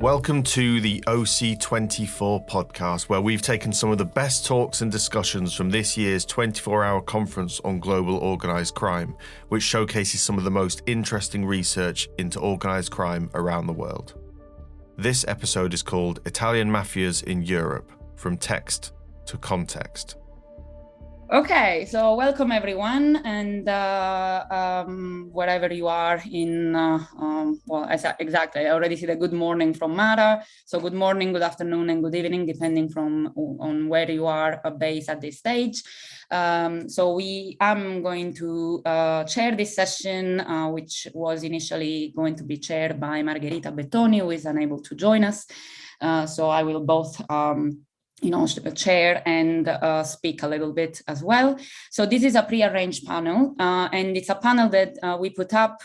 Welcome to the OC24 podcast, where we've taken some of the best talks and discussions from this year's 24-hour conference on global organised crime, which showcases some of the most interesting research into organised crime around the world. This episode is called Italian Mafias in Europe, From Text to Context. Okay, so welcome everyone, and wherever you are in, exactly, I already see the good morning from Mara. So good morning, good afternoon, and good evening, depending on where you are based at this stage. I'm going to chair this session, which was initially going to be chaired by Margherita Bettoni, who is unable to join us. So I will both chair and speak a little bit as well. So this is a pre-arranged panel, and it's a panel that we put up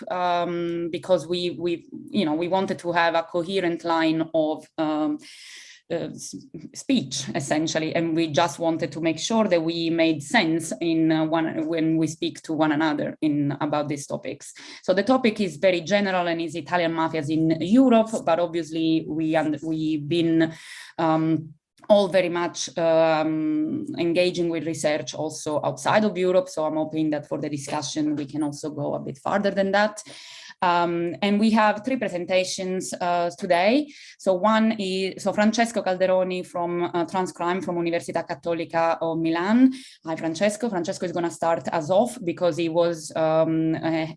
because we wanted to have a coherent line of speech, essentially, and we just wanted to make sure that we made sense when we speak to one another about these topics. So the topic is very general and is Italian mafias in Europe, but obviously we've been all very much engaging with research also outside of Europe. So I'm hoping that for the discussion, we can also go a bit farther than that. And we have three presentations today. So one is Francesco Calderoni from Transcrime from Università Cattolica of Milan. Hi, Francesco. Francesco is going to start us off because he was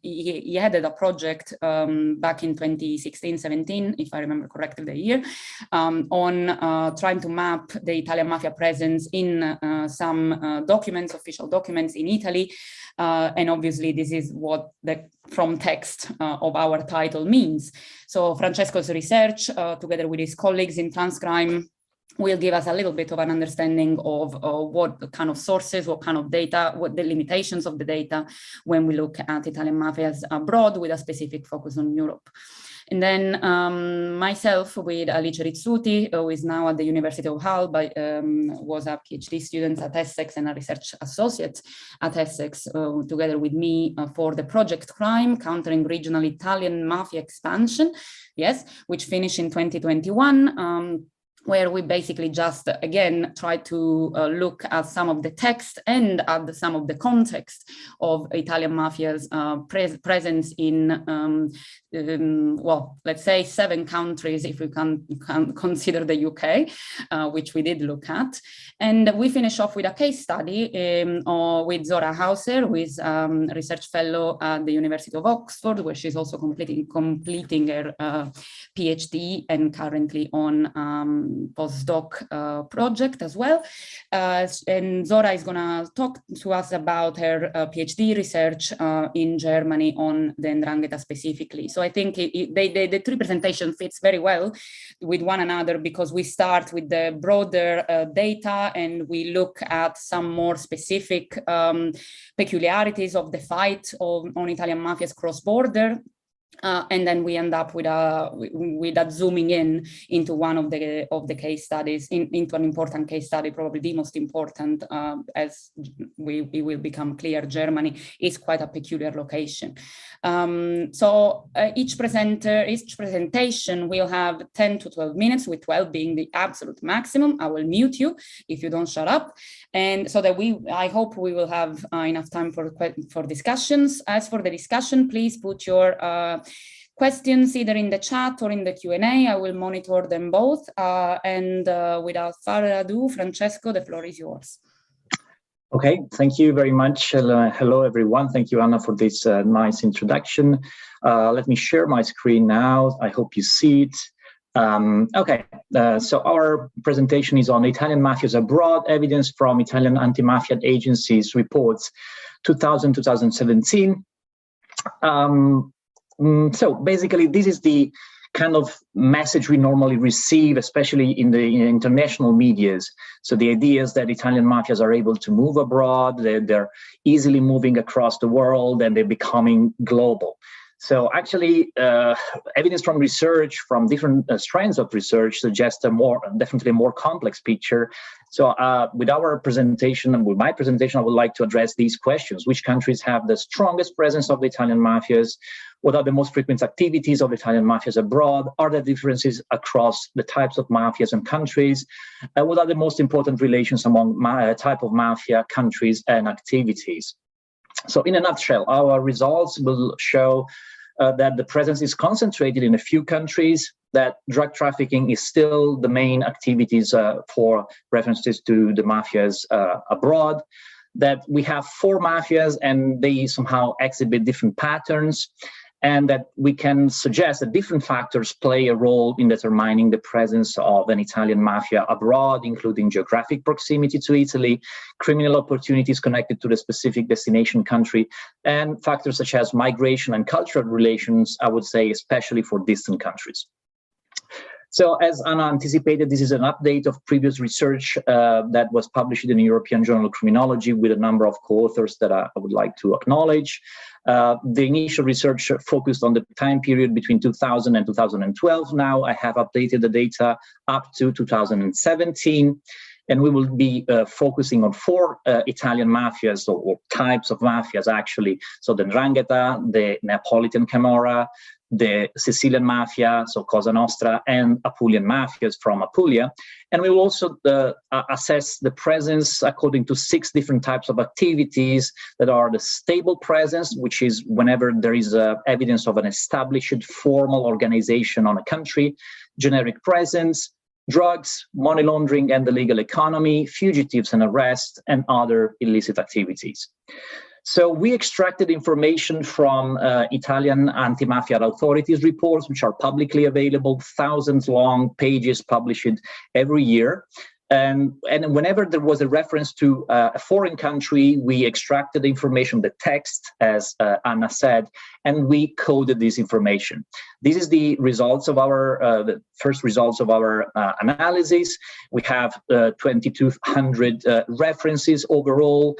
he headed a project back in 2016-17, if I remember correctly the year, on trying to map the Italian mafia presence in some documents, official documents in Italy. And obviously, this is what the from text of our title means. So Francesco's research, together with his colleagues in Transcrime, will give us a little bit of an understanding of what kind of sources, what kind of data, what the limitations of the data when we look at Italian mafias abroad with a specific focus on Europe. And then myself with Alice Rizzuti, who is now at the University of Hull, but was a PhD student at Essex and a research associate at Essex, together with me for the project Crime, Countering Regional Italian Mafia Expansion, yes, which finished in 2021. Where we basically just, again, try to look at some of the text and at some of the context of Italian mafia's presence in, let's say 7 countries, if we can consider the UK, which we did look at. And we finish off with a case study with Zora Hauser, who is a research fellow at the University of Oxford, where she's also completing her PhD and currently on postdoc project as well. And Zora is going to talk to us about her PhD research in Germany on the Ndrangheta specifically. So I think the three presentations fits very well with one another because we start with the broader data and we look at some more specific peculiarities of the fight on Italian mafias cross-border. And then we end up with a zooming in into one of the case studies, into an important case study, probably the most important, as we will become clear. Germany is quite a peculiar location. So each presentation will have 10 to 12 minutes, with 12 being the absolute maximum. I will mute you if you don't shut up, and so that I hope we will have enough time for discussions. As for the discussion, please put your questions either in the chat or in the Q&A. I will monitor them both. And without further ado, Francesco, the floor is yours. Okay, thank you very much. Hello, everyone. Thank you, Anna, for this nice introduction. Let me share my screen now. I hope you see it. So our presentation is on Italian mafias abroad, evidence from Italian anti-mafia agencies reports 2000-2017. So basically, this is the kind of message we normally receive, especially in the international medias. So the idea is that Italian mafias are able to move abroad, they're easily moving across the world, and they're becoming global. So actually, evidence from research, from different strands of research, suggests definitely a more complex picture. So with our presentation and with my presentation, I would like to address these questions. Which countries have the strongest presence of the Italian mafias? What are the most frequent activities of Italian mafias abroad? Are there differences across the types of mafias and countries? What are the most important relations among type of mafia, countries, and activities? So in a nutshell, our results will show that the presence is concentrated in a few countries, that drug trafficking is still the main activities for references to the mafias abroad, that we have 4 mafias and they somehow exhibit different patterns, and that we can suggest that different factors play a role in determining the presence of an Italian mafia abroad, including geographic proximity to Italy, criminal opportunities connected to the specific destination country, and factors such as migration and cultural relations, I would say, especially for distant countries. So as Anna anticipated, this is an update of previous research that was published in the European Journal of Criminology with a number of co-authors that I would like to acknowledge. The initial research focused on the time period between 2000 and 2012. Now I have updated the data up to 2017. And we will be focusing on 4 Italian mafias or types of mafias, actually. So the Ndrangheta, the Neapolitan Camorra, the Sicilian Mafia, so Cosa Nostra, and Apulian mafias from Apulia. And we will also assess the presence according to 6 different types of activities that are the stable presence, which is whenever there is evidence of an established formal organization on a country, generic presence, drugs, money laundering and the legal economy, fugitives and arrests, and other illicit activities. So we extracted information from Italian anti-mafia authorities reports, which are publicly available, thousands long pages published every year. And whenever there was a reference to a foreign country, we extracted the information, the text, as Anna said, and we coded this information. This is the results of our, the first results of our analysis. We have 2,200 references overall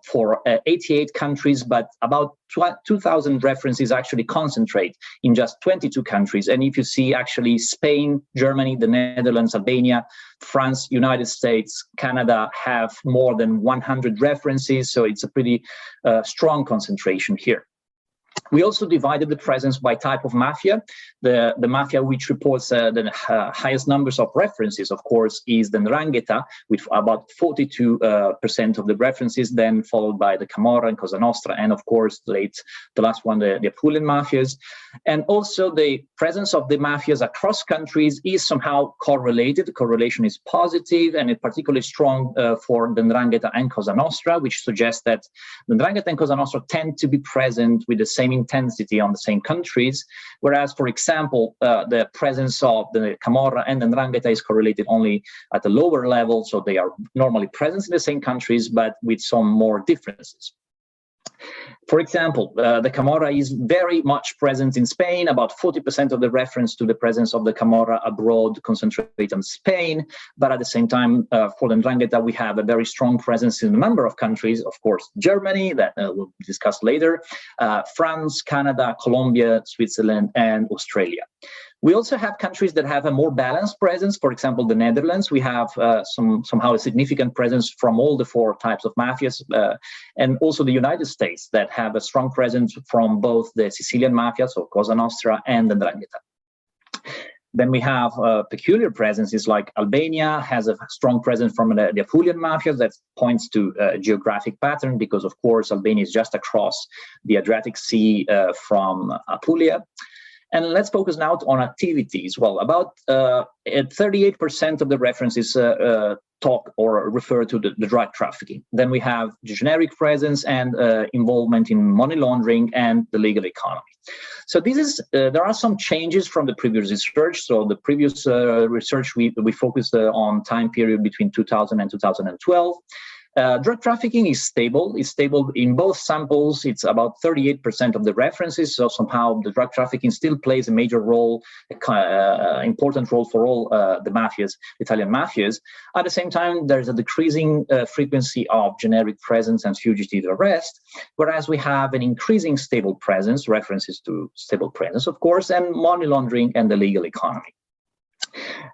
for 88 countries, but about 2,000 references actually concentrate in just 22 countries. And if you see actually Spain, Germany, the Netherlands, Albania, France, United States, Canada have more than 100 references. So it's a pretty strong concentration here. We also divided the presence by type of mafia. The mafia which reports the highest numbers of references, of course, is the Ndrangheta, with about 42% of the references, then followed by the Camorra and Cosa Nostra, and of course, the last one, the Apulian mafias. And also the presence of the mafias across countries is somehow correlated. The correlation is positive, and it's particularly strong for the Ndrangheta and Cosa Nostra, which suggests that the Ndrangheta and Cosa Nostra tend to be present with the same intensity on the same countries, whereas, for example, the presence of the Camorra and the Ndrangheta is correlated only at a lower level, so they are normally present in the same countries, but with some more differences. For example, the Camorra is very much present in Spain. About 40% of the reference to the presence of the Camorra abroad concentrate on Spain. But at the same time, for the Ndrangheta, we have a very strong presence in a number of countries. Of course, Germany, that we'll discuss later, France, Canada, Colombia, Switzerland, and Australia. We also have countries that have a more balanced presence. For example, the Netherlands, we have somehow a significant presence from all the 4 types of mafias, and also the United States that have a strong presence from both the Sicilian mafia, so Cosa Nostra, and the Ndrangheta. Then we have peculiar presences like Albania has a strong presence from the Apulian mafias that points to a geographic pattern because, of course, Albania is just across the Adriatic Sea from Apulia. And let's focus now on activities. Well, about 38% of the references talk or refer to the drug trafficking. Then we have generic presence and involvement in money laundering and the legal economy. So this is there are some changes from the previous research. So the previous research we focused on time period between 2000 and 2012. Drug trafficking is stable. It's stable in both samples. It's about 38% of the references. So somehow the drug trafficking still plays a major role, important role for all the mafias, Italian mafias. At the same time, there's a decreasing frequency of generic presence and fugitive arrest, whereas we have an increasing stable presence, references to stable presence, of course, and money laundering and the legal economy.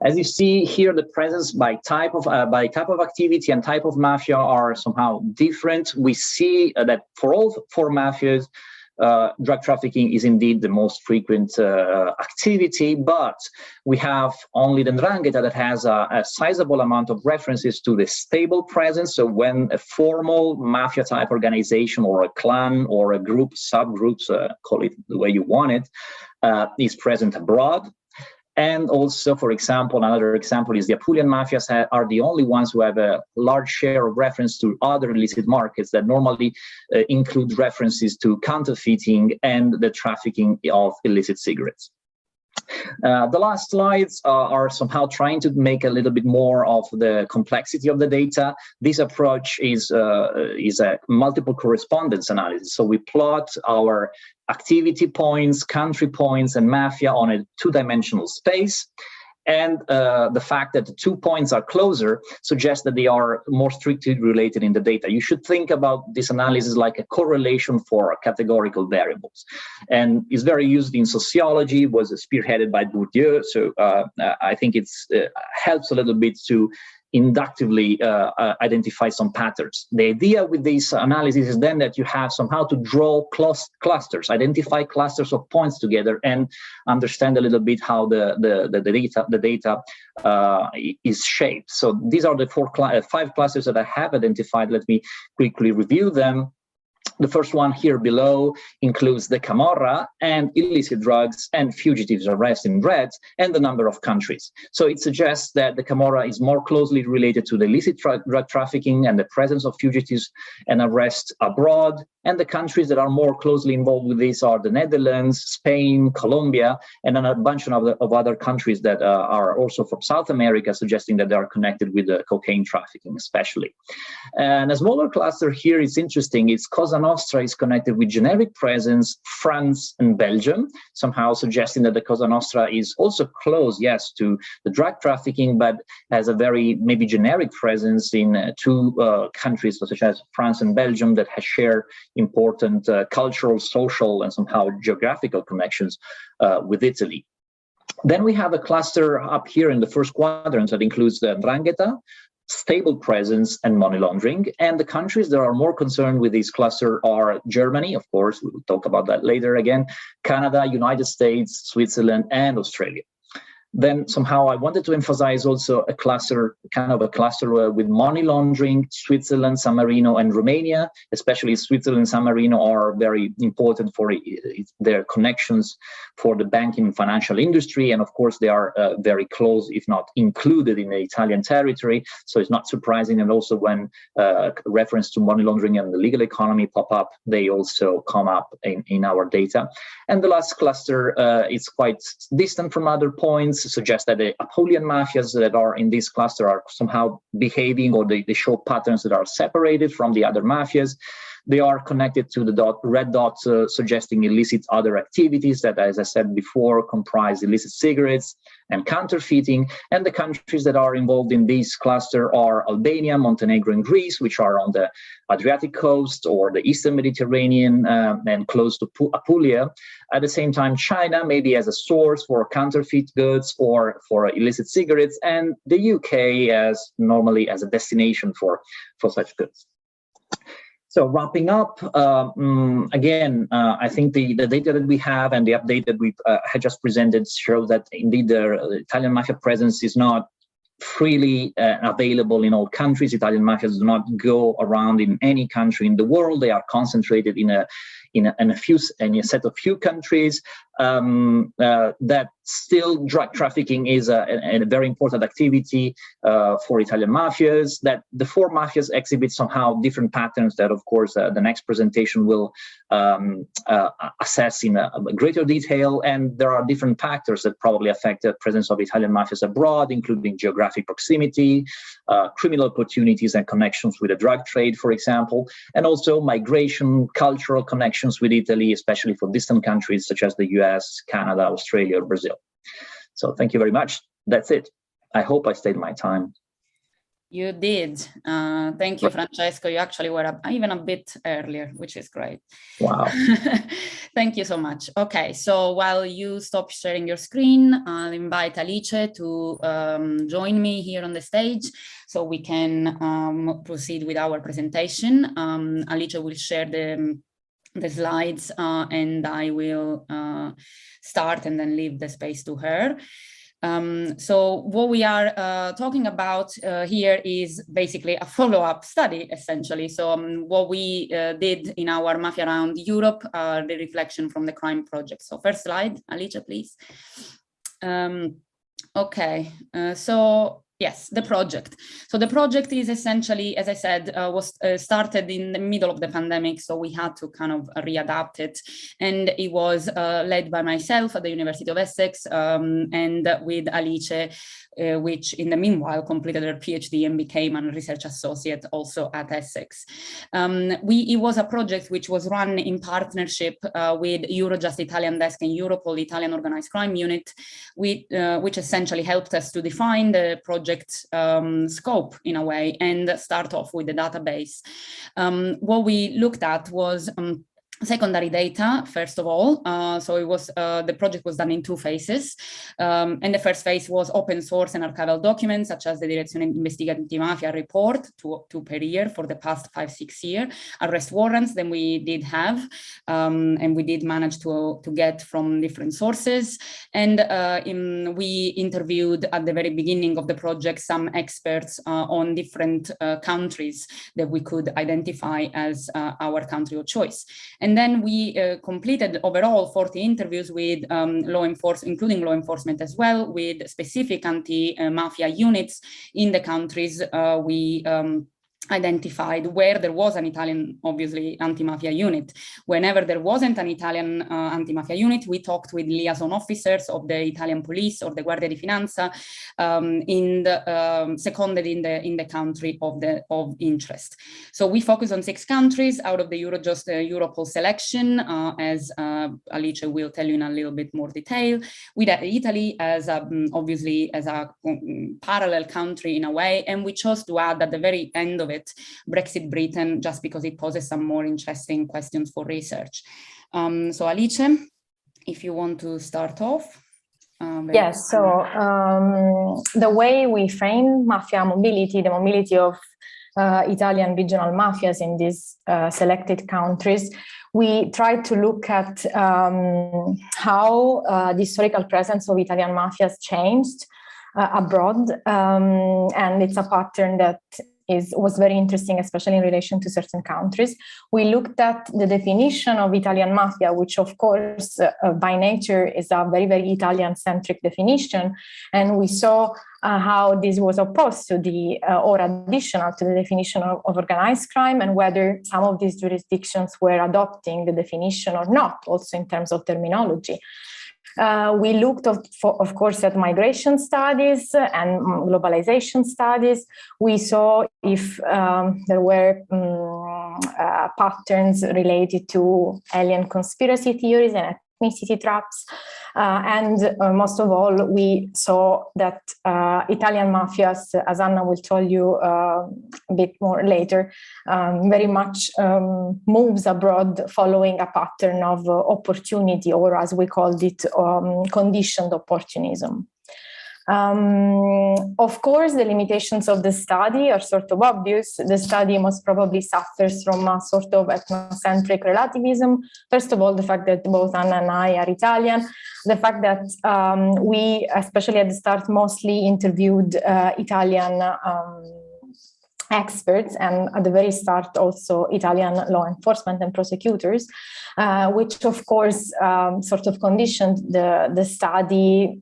As you see here, the presence by type of activity and type of mafia are somehow different. We see that for all four mafias, drug trafficking is indeed the most frequent activity, but we have only the Ndrangheta that has a sizable amount of references to the stable presence. So when a formal mafia type organization or a clan or a group, subgroups, call it the way you want it, is present abroad. And also, for example, another example is the Apulian mafias are the only ones who have a large share of reference to other illicit markets that normally include references to counterfeiting and the trafficking of illicit cigarettes. The last slides are somehow trying to make a little bit more of the complexity of the data. This approach is a multiple correspondence analysis. So we plot our activity points, country points, and mafia on a two-dimensional space. And the fact that the 2 points are closer suggests that they are more strictly related in the data. You should think about this analysis like a correlation for categorical variables. And it's very used in sociology, was spearheaded by Bourdieu. So I think it helps a little bit to inductively identify some patterns. The idea with this analysis is then that you have somehow to draw clusters, identify clusters of points together, and understand a little bit how the data is shaped. So these are the five clusters that I have identified. Let me quickly review them. The first one here below includes the Camorra and illicit drugs and fugitives arrest in red and the number of countries. So it suggests that the Camorra is more closely related to the illicit drug trafficking and the presence of fugitives and arrests abroad. And the countries that are more closely involved with this are the Netherlands, Spain, Colombia, and then a bunch of other countries that are also from South America, suggesting that they are connected with the cocaine trafficking especially. And a smaller cluster here is interesting. It's Cosa Nostra is connected with generic presence, France and Belgium, somehow suggesting that the Cosa Nostra is also close, yes, to the drug trafficking, but has a very maybe generic presence in two countries such as France and Belgium that has shared important cultural, social, and somehow geographical connections with Italy. Then we have a cluster up here in the first quadrant that includes the Ndrangheta, stable presence, and money laundering. And the countries that are more concerned with this cluster are Germany, of course, we will talk about that later again, Canada, United States, Switzerland, and Australia. Then somehow I wanted to emphasize also a cluster, with money laundering, Switzerland, San Marino, and Romania. Especially Switzerland and San Marino are very important for their connections for the banking and financial industry. And of course, they are very close, if not included, in the Italian territory. So it's not surprising. And also when reference to money laundering and the legal economy pop up, they also come up in our data. And the last cluster is quite distant from other points, suggest that the Apulian mafias that are in this cluster are somehow behaving, or they show patterns that are separated from the other mafias. They are connected to the red dots, suggesting illicit other activities that, as I said before, comprise illicit cigarettes and counterfeiting. And the countries that are involved in this cluster are Albania, Montenegro, and Greece, which are on the Adriatic coast or the Eastern Mediterranean and close to Apulia. At the same time, China, maybe as a source for counterfeit goods or for illicit cigarettes, and the UK as normally as a destination for such goods. So wrapping up, again, I think the data that we have and the update that we had just presented show that indeed the Italian mafia presence is not freely available in all countries. Italian mafias do not go around in any country in the world. They are concentrated in a set of few countries. That still drug trafficking is a very important activity for Italian mafias, that the four mafias exhibit somehow different patterns that, of course, the next presentation will assess in a greater detail. And there are different factors that probably affect the presence of Italian mafias abroad, including geographic proximity, criminal opportunities and connections with the drug trade, for example, and also migration, cultural connections with Italy, especially for distant countries such as the US, Canada, Australia, or Brazil. So thank you very much. That's it. I hope I stayed my time. You did. Thank you, Francesco. You actually were even a bit earlier, which is great. Wow. Thank you so much. Okay, so while you stop sharing your screen, I'll invite Alice to join me here on the stage so we can proceed with our presentation. Alice will share the slides and I will start and then leave the space to her. So what we are talking about here is basically a follow-up study, essentially. So what we did in our Mafiaround-Europe, the reflection from the crime project. So first slide, Alice, please. Okay, so yes, the project. So the project is essentially, as I said, was started in the middle of the pandemic, so we had to kind of readapt it. And it was led by myself at the University of Essex and with Alice, which in the meanwhile completed her PhD and became a research associate also at Essex. It was a project which was run in partnership with Eurojust Italian Desk and Europol Italian Organized Crime Unit, which essentially helped us to define the project scope in a way and start off with the database. What we looked at was secondary data, first of all. So it was the project was done in two phases. And the first phase was open source and archival documents, such as the Direzione Investigativa Anti-Mafia report, two per year for the past 5-6 years. Arrest warrants, then we did have, and we did manage to get from different sources. And we interviewed at the very beginning of the project some experts on different countries that we could identify as our country of choice. And then we completed overall 40 interviews with law enforcement, including law enforcement as well, with specific anti-mafia units in the countries we identified where there was an Italian, obviously, anti-mafia unit. Whenever there wasn't an Italian anti-mafia unit, we talked with liaison officers of the Italian police or the Guardia di Finanza, seconded in the country of interest. So we focus on 6 countries out of the Eurojust Europol selection, as Alice will tell you in a little bit more detail. We had Italy as obviously as a parallel country in a way, and we chose to add at the very end of it Brexit Britain, just because it poses some more interesting questions for research. So Alice, if you want to start off. Yes, so the way we frame mafia mobility, the mobility of Italian regional mafias in these selected countries, we try to look at how the historical presence of Italian mafias changed abroad, and it's a pattern that was very interesting, especially in relation to certain countries. We looked at the definition of Italian mafia, which of course by nature is a very, very Italian-centric definition. And we saw how this was opposed to or additional to the definition of organized crime, and whether some of these jurisdictions were adopting the definition or not, also in terms of terminology. We looked, of course, at migration studies and globalization studies. We saw if there were patterns related to alien conspiracy theories and ethnicity traps. And most of all, we saw that Italian mafias, as Anna will tell you a bit more later, very much moves abroad following a pattern of opportunity, or as we called it, conditioned opportunism. Of course, the limitations of the study are sort of obvious. The study most probably suffers from a sort of ethnocentric relativism. First of all, the fact that both Anna and I are Italian, the fact that we, especially at the start, mostly interviewed Italian experts, and at the very start also Italian law enforcement and prosecutors, which of course sort of conditioned the study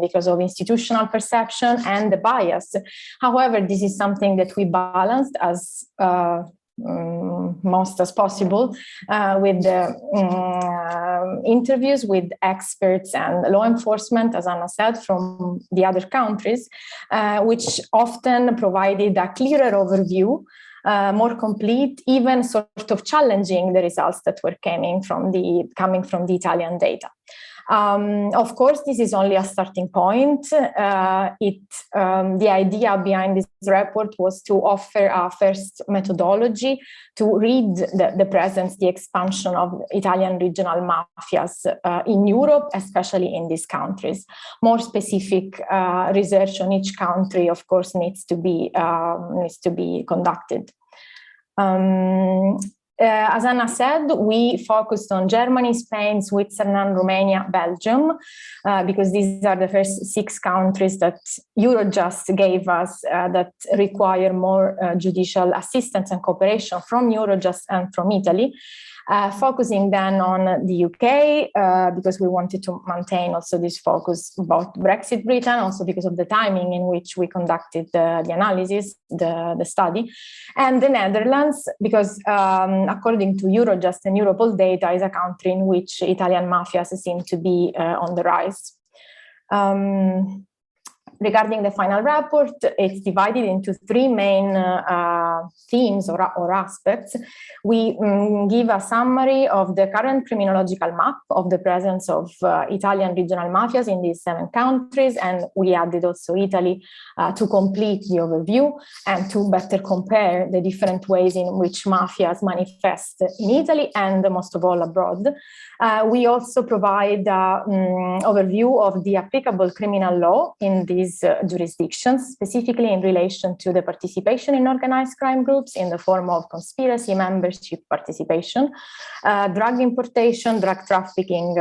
because of institutional perception and the bias. However, this is something that we balanced as most as possible with the interviews with experts and law enforcement, as Anna said, from the other countries, which often provided a clearer overview, more complete, even sort of challenging the results that were coming from the Italian data. Of course, this is only a starting point. The idea behind this report was to offer a first methodology to read the presence, the expansion of Italian regional mafias in Europe, especially in these countries. More specific research on each country, of course, needs to be conducted. As Anna said, we focused on Germany, Spain, Switzerland, Romania, Belgium, because these are the first 6 countries that Eurojust gave us that require more judicial assistance and cooperation from Eurojust and from Italy. Focusing then on the UK, because we wanted to maintain also this focus about Brexit Britain, also because of the timing in which we conducted the analysis, the study, and the Netherlands, because according to Eurojust and Europol data, is a country in which Italian mafias seem to be on the rise. Regarding the final report, it's divided into 3 main themes or aspects. We give a summary of the current criminological map of the presence of Italian regional mafias in these 7 countries, and we added also Italy to complete the overview and to better compare the different ways in which mafias manifest in Italy and most of all abroad. We also provide an overview of the applicable criminal law in these jurisdictions, specifically in relation to the participation in organized crime groups in the form of conspiracy, membership, participation, drug importation, drug trafficking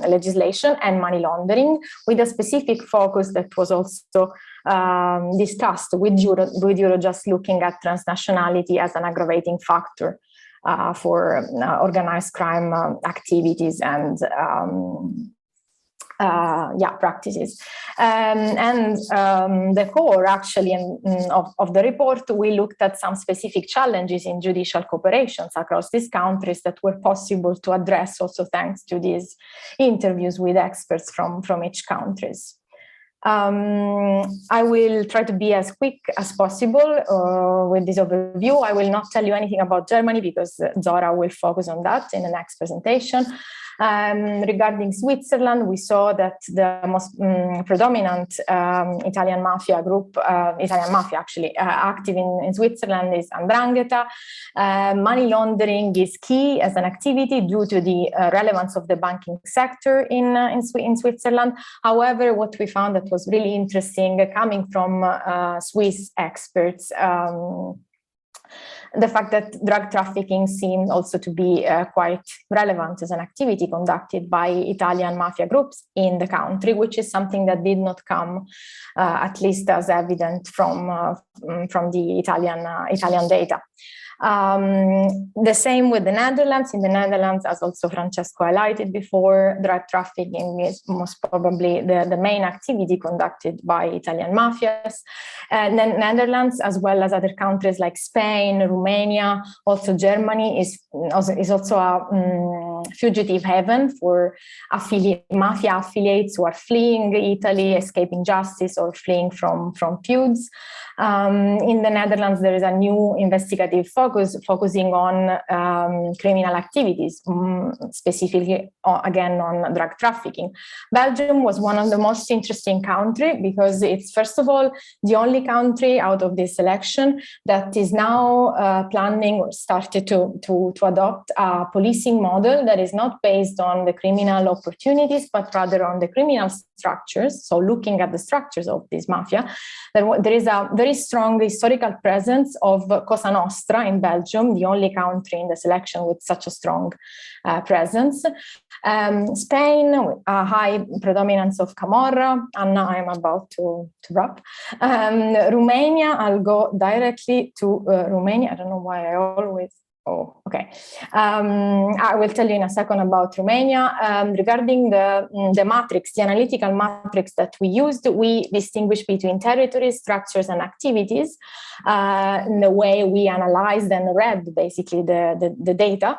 legislation, and money laundering, with a specific focus that was also discussed with Eurojust, looking at transnationality as an aggravating factor for organized crime activities and practices. The core actually of the report, we looked at some specific challenges in judicial cooperations across these countries that were possible to address also thanks to these interviews with experts from each countries. I will try to be as quick as possible with this overview. I will not tell you anything about Germany because Zora will focus on that in the next presentation. Regarding Switzerland, we saw that the most predominant Italian mafia group, Italian mafia actually, active in Switzerland is Ndrangheta. Money laundering is key as an activity due to the relevance of the banking sector in Switzerland. However, what we found that was really interesting coming from Swiss experts, the fact that drug trafficking seemed also to be quite relevant as an activity conducted by Italian mafia groups in the country, which is something that did not come at least as evident from the Italian data. The same with the Netherlands. In the Netherlands, as also Francesco highlighted before, drug trafficking is most probably the main activity conducted by Italian mafias. And then Netherlands, as well as other countries like Spain, Romania, also Germany, is also a fugitive haven for mafia affiliates who are fleeing Italy, escaping justice, or fleeing from feuds. In the Netherlands, there is a new investigative focusing on criminal activities, specifically again on drug trafficking. Belgium was one of the most interesting countries because it's, first of all, the only country out of this selection that is now planning or started to adopt a policing model that that is not based on the criminal opportunities, but rather on the criminal structures. So looking at the structures of this mafia, there is a very strong historical presence of Cosa Nostra in Belgium, the only country in the selection with such a strong presence. Spain, a high predominance of Camorra. Anna, I am about to wrap. Romania, I'll go directly to Romania. I don't know why I always... Oh, okay. I will tell you in a second about Romania. Regarding the matrix, the analytical matrix that we used, we distinguish between territories, structures, and activities. In the way we analyzed and read basically the data,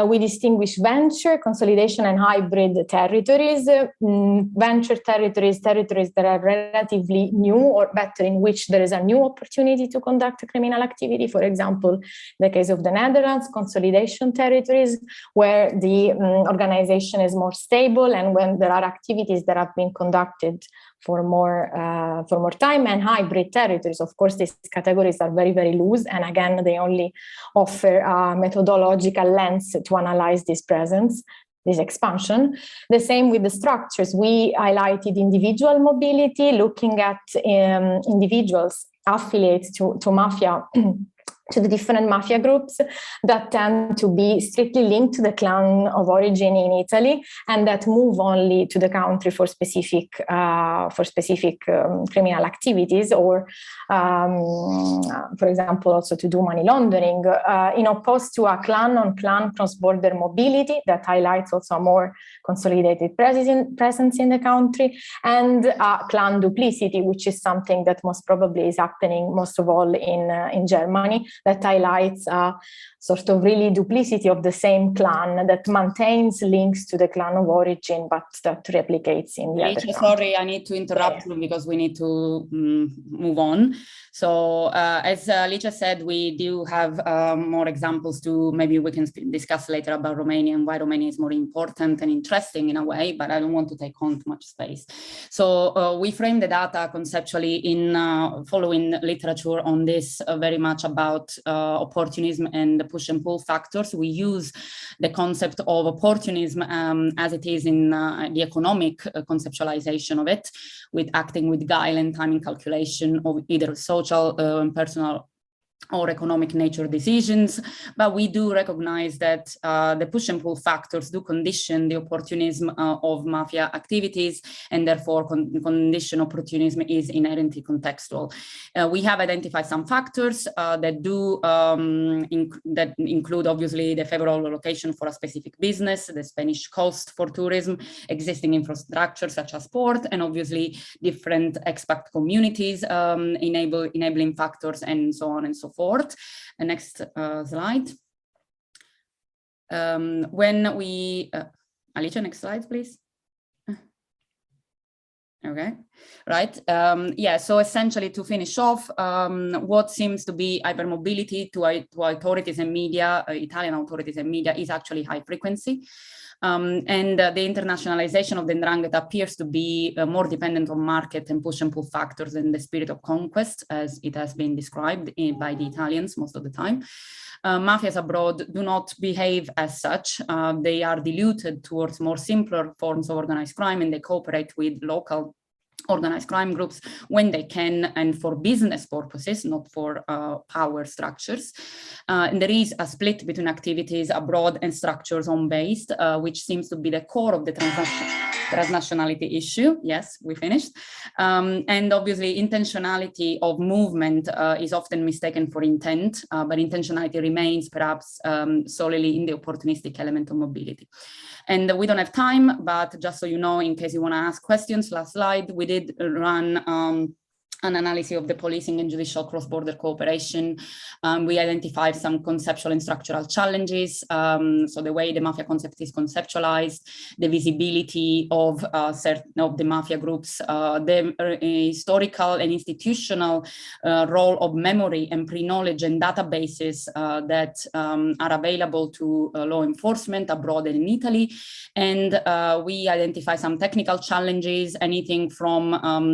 we distinguish venture, consolidation, and hybrid territories. Venture territories that are relatively new, or better, in which there is a new opportunity to conduct a criminal activity. For example, the case of the Netherlands, consolidation territories where the organization is more stable and when there are activities that have been conducted for more time, and hybrid territories. Of course, these categories are very, very loose, and again, they only offer a methodological lens to analyze this presence, this expansion. The same with the structures. We highlighted individual mobility, looking at individuals affiliates to mafia, to the different mafia groups that tend to be strictly linked to the clan of origin in Italy, and that move only to the country for specific criminal activities, or, for example, also to do money laundering, in opposed to a clan-on-clan cross-border mobility that highlights also a more consolidated presence in the country, and clan duplicity, which is something that most probably is happening most of all in Germany, that highlights sort of really duplicity of the same clan that maintains links to the clan of origin, but that replicates in the other country. Sorry, I need to interrupt you because we need to move on. So as Licia said, we do have more examples to, maybe we can discuss later about Romania and why Romania is more important and interesting in a way, but I don't want to take on too much space. So we frame the data conceptually in following literature on this, very much about opportunism and the push and pull factors. We use the concept of opportunism as it is in the economic conceptualization of it, with acting with guile and timing calculation of either social and personal or economic nature decisions, but we do recognize that the push and pull factors do condition the opportunism of mafia activities, and therefore condition opportunism is inherently contextual. We have identified some factors that do that include obviously the favorable location for a specific business, the Spanish coast for tourism, existing infrastructure such as port, and obviously different expat communities, enabling factors, and so on and so forth. The next slide. When we, Alicia, next slide, please. Okay, right. Yeah, so essentially to finish off, what seems to be hypermobility to authorities and media, Italian authorities and media, is actually high frequency. And the internationalization of the Ndrangheta appears to be more dependent on market and push and pull factors than the spirit of conquest, as it has been described by the Italians most of the time. Mafias abroad do not behave as such. They are diluted towards more simpler forms of organized crime, and they cooperate with local organized crime groups when they can, and for business purposes, not for power structures. And there is a split between activities abroad and structures home-based, which seems to be the core of the transnationality issue. Yes, we finished. And obviously intentionality of movement is often mistaken for intent, but intentionality remains perhaps solely in the opportunistic element of mobility. And we don't have time, but just so you know, in case you want to ask questions, last slide, we did run an analysis of the policing and judicial cross-border cooperation. We identified some conceptual and structural challenges. So the way the mafia concept is conceptualized, the visibility of certain of the mafia groups, the historical and institutional role of memory and pre-knowledge and databases that are available to law enforcement abroad and in Italy. And we identify some technical challenges, anything from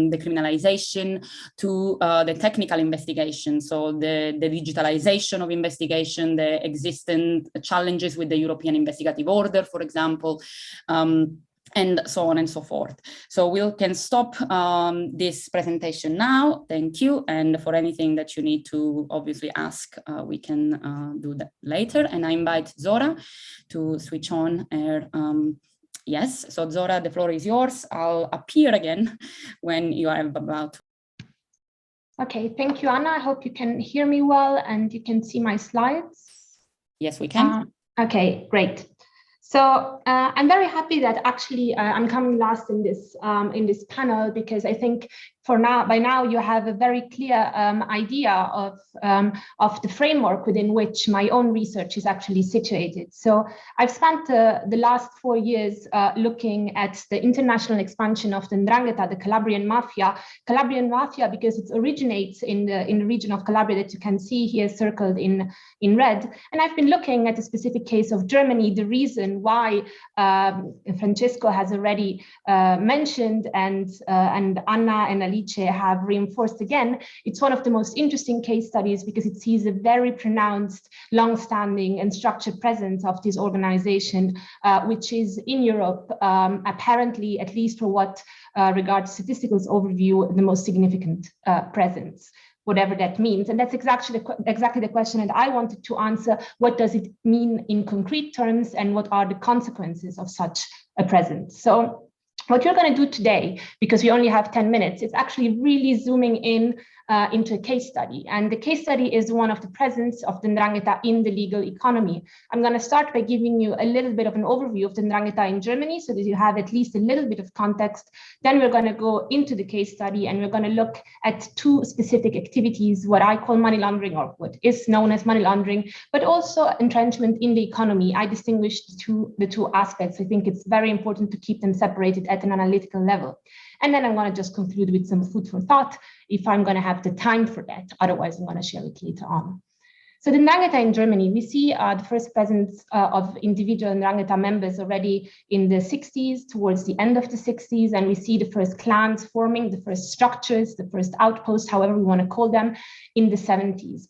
the criminalization to the technical investigation, so the digitalization of investigation, the existing challenges with the European investigative order, for example, and so on and so forth. So we can stop this presentation now. Thank you. And for anything that you need to obviously ask, we can do that later. And I invite Zora to switch on her. Yes, so Zora, the floor is yours. I'll appear again when you are about. Okay, thank you, Anna. I hope you can hear me well and you can see my slides. Yes, we can. Okay, great. So I'm very happy that actually I'm coming last in this panel, because I think by now you have a very clear idea of the framework within which my own research is actually situated. So I've spent the last 4 years looking at the international expansion of the Ndrangheta, the Calabrian Mafia. Calabrian Mafia because it originates in the region of Calabria that you can see here circled in red. And I've been looking at a specific case of Germany, the reason why Francesco has already mentioned, and Anna and Alice have reinforced again. It's one of the most interesting case studies because it sees a very pronounced, long-standing and structured presence of this organization, which is in Europe, apparently, at least for what regards statistical overview, the most significant presence, whatever that means. And that's exactly the question that I wanted to answer. What does it mean in concrete terms, and what are the consequences of such a presence? So what you're going to do today, because we only have 10 minutes, is actually really zooming in into a case study. And the case study is one of the presence of the Ndrangheta in the legal economy. I'm going to start by giving you a little bit of an overview of the Ndrangheta in Germany so that you have at least a little bit of context. Then we're going to go into the case study and we're going to look at two specific activities, what I call money laundering, or what is known as money laundering, but also entrenchment in the economy. I distinguished the two aspects. I think it's very important to keep them separated at an analytical level. And then I'm going to just conclude with some food for thought if I'm going to have the time for that. Otherwise, I'm going to share it later on. So the Ndrangheta in Germany, we see the first presence of individual Ndrangheta members already in the 60s, towards the end of the 60s, and we see the first clans forming, the first structures, the first outposts, however we want to call them, in the 70s.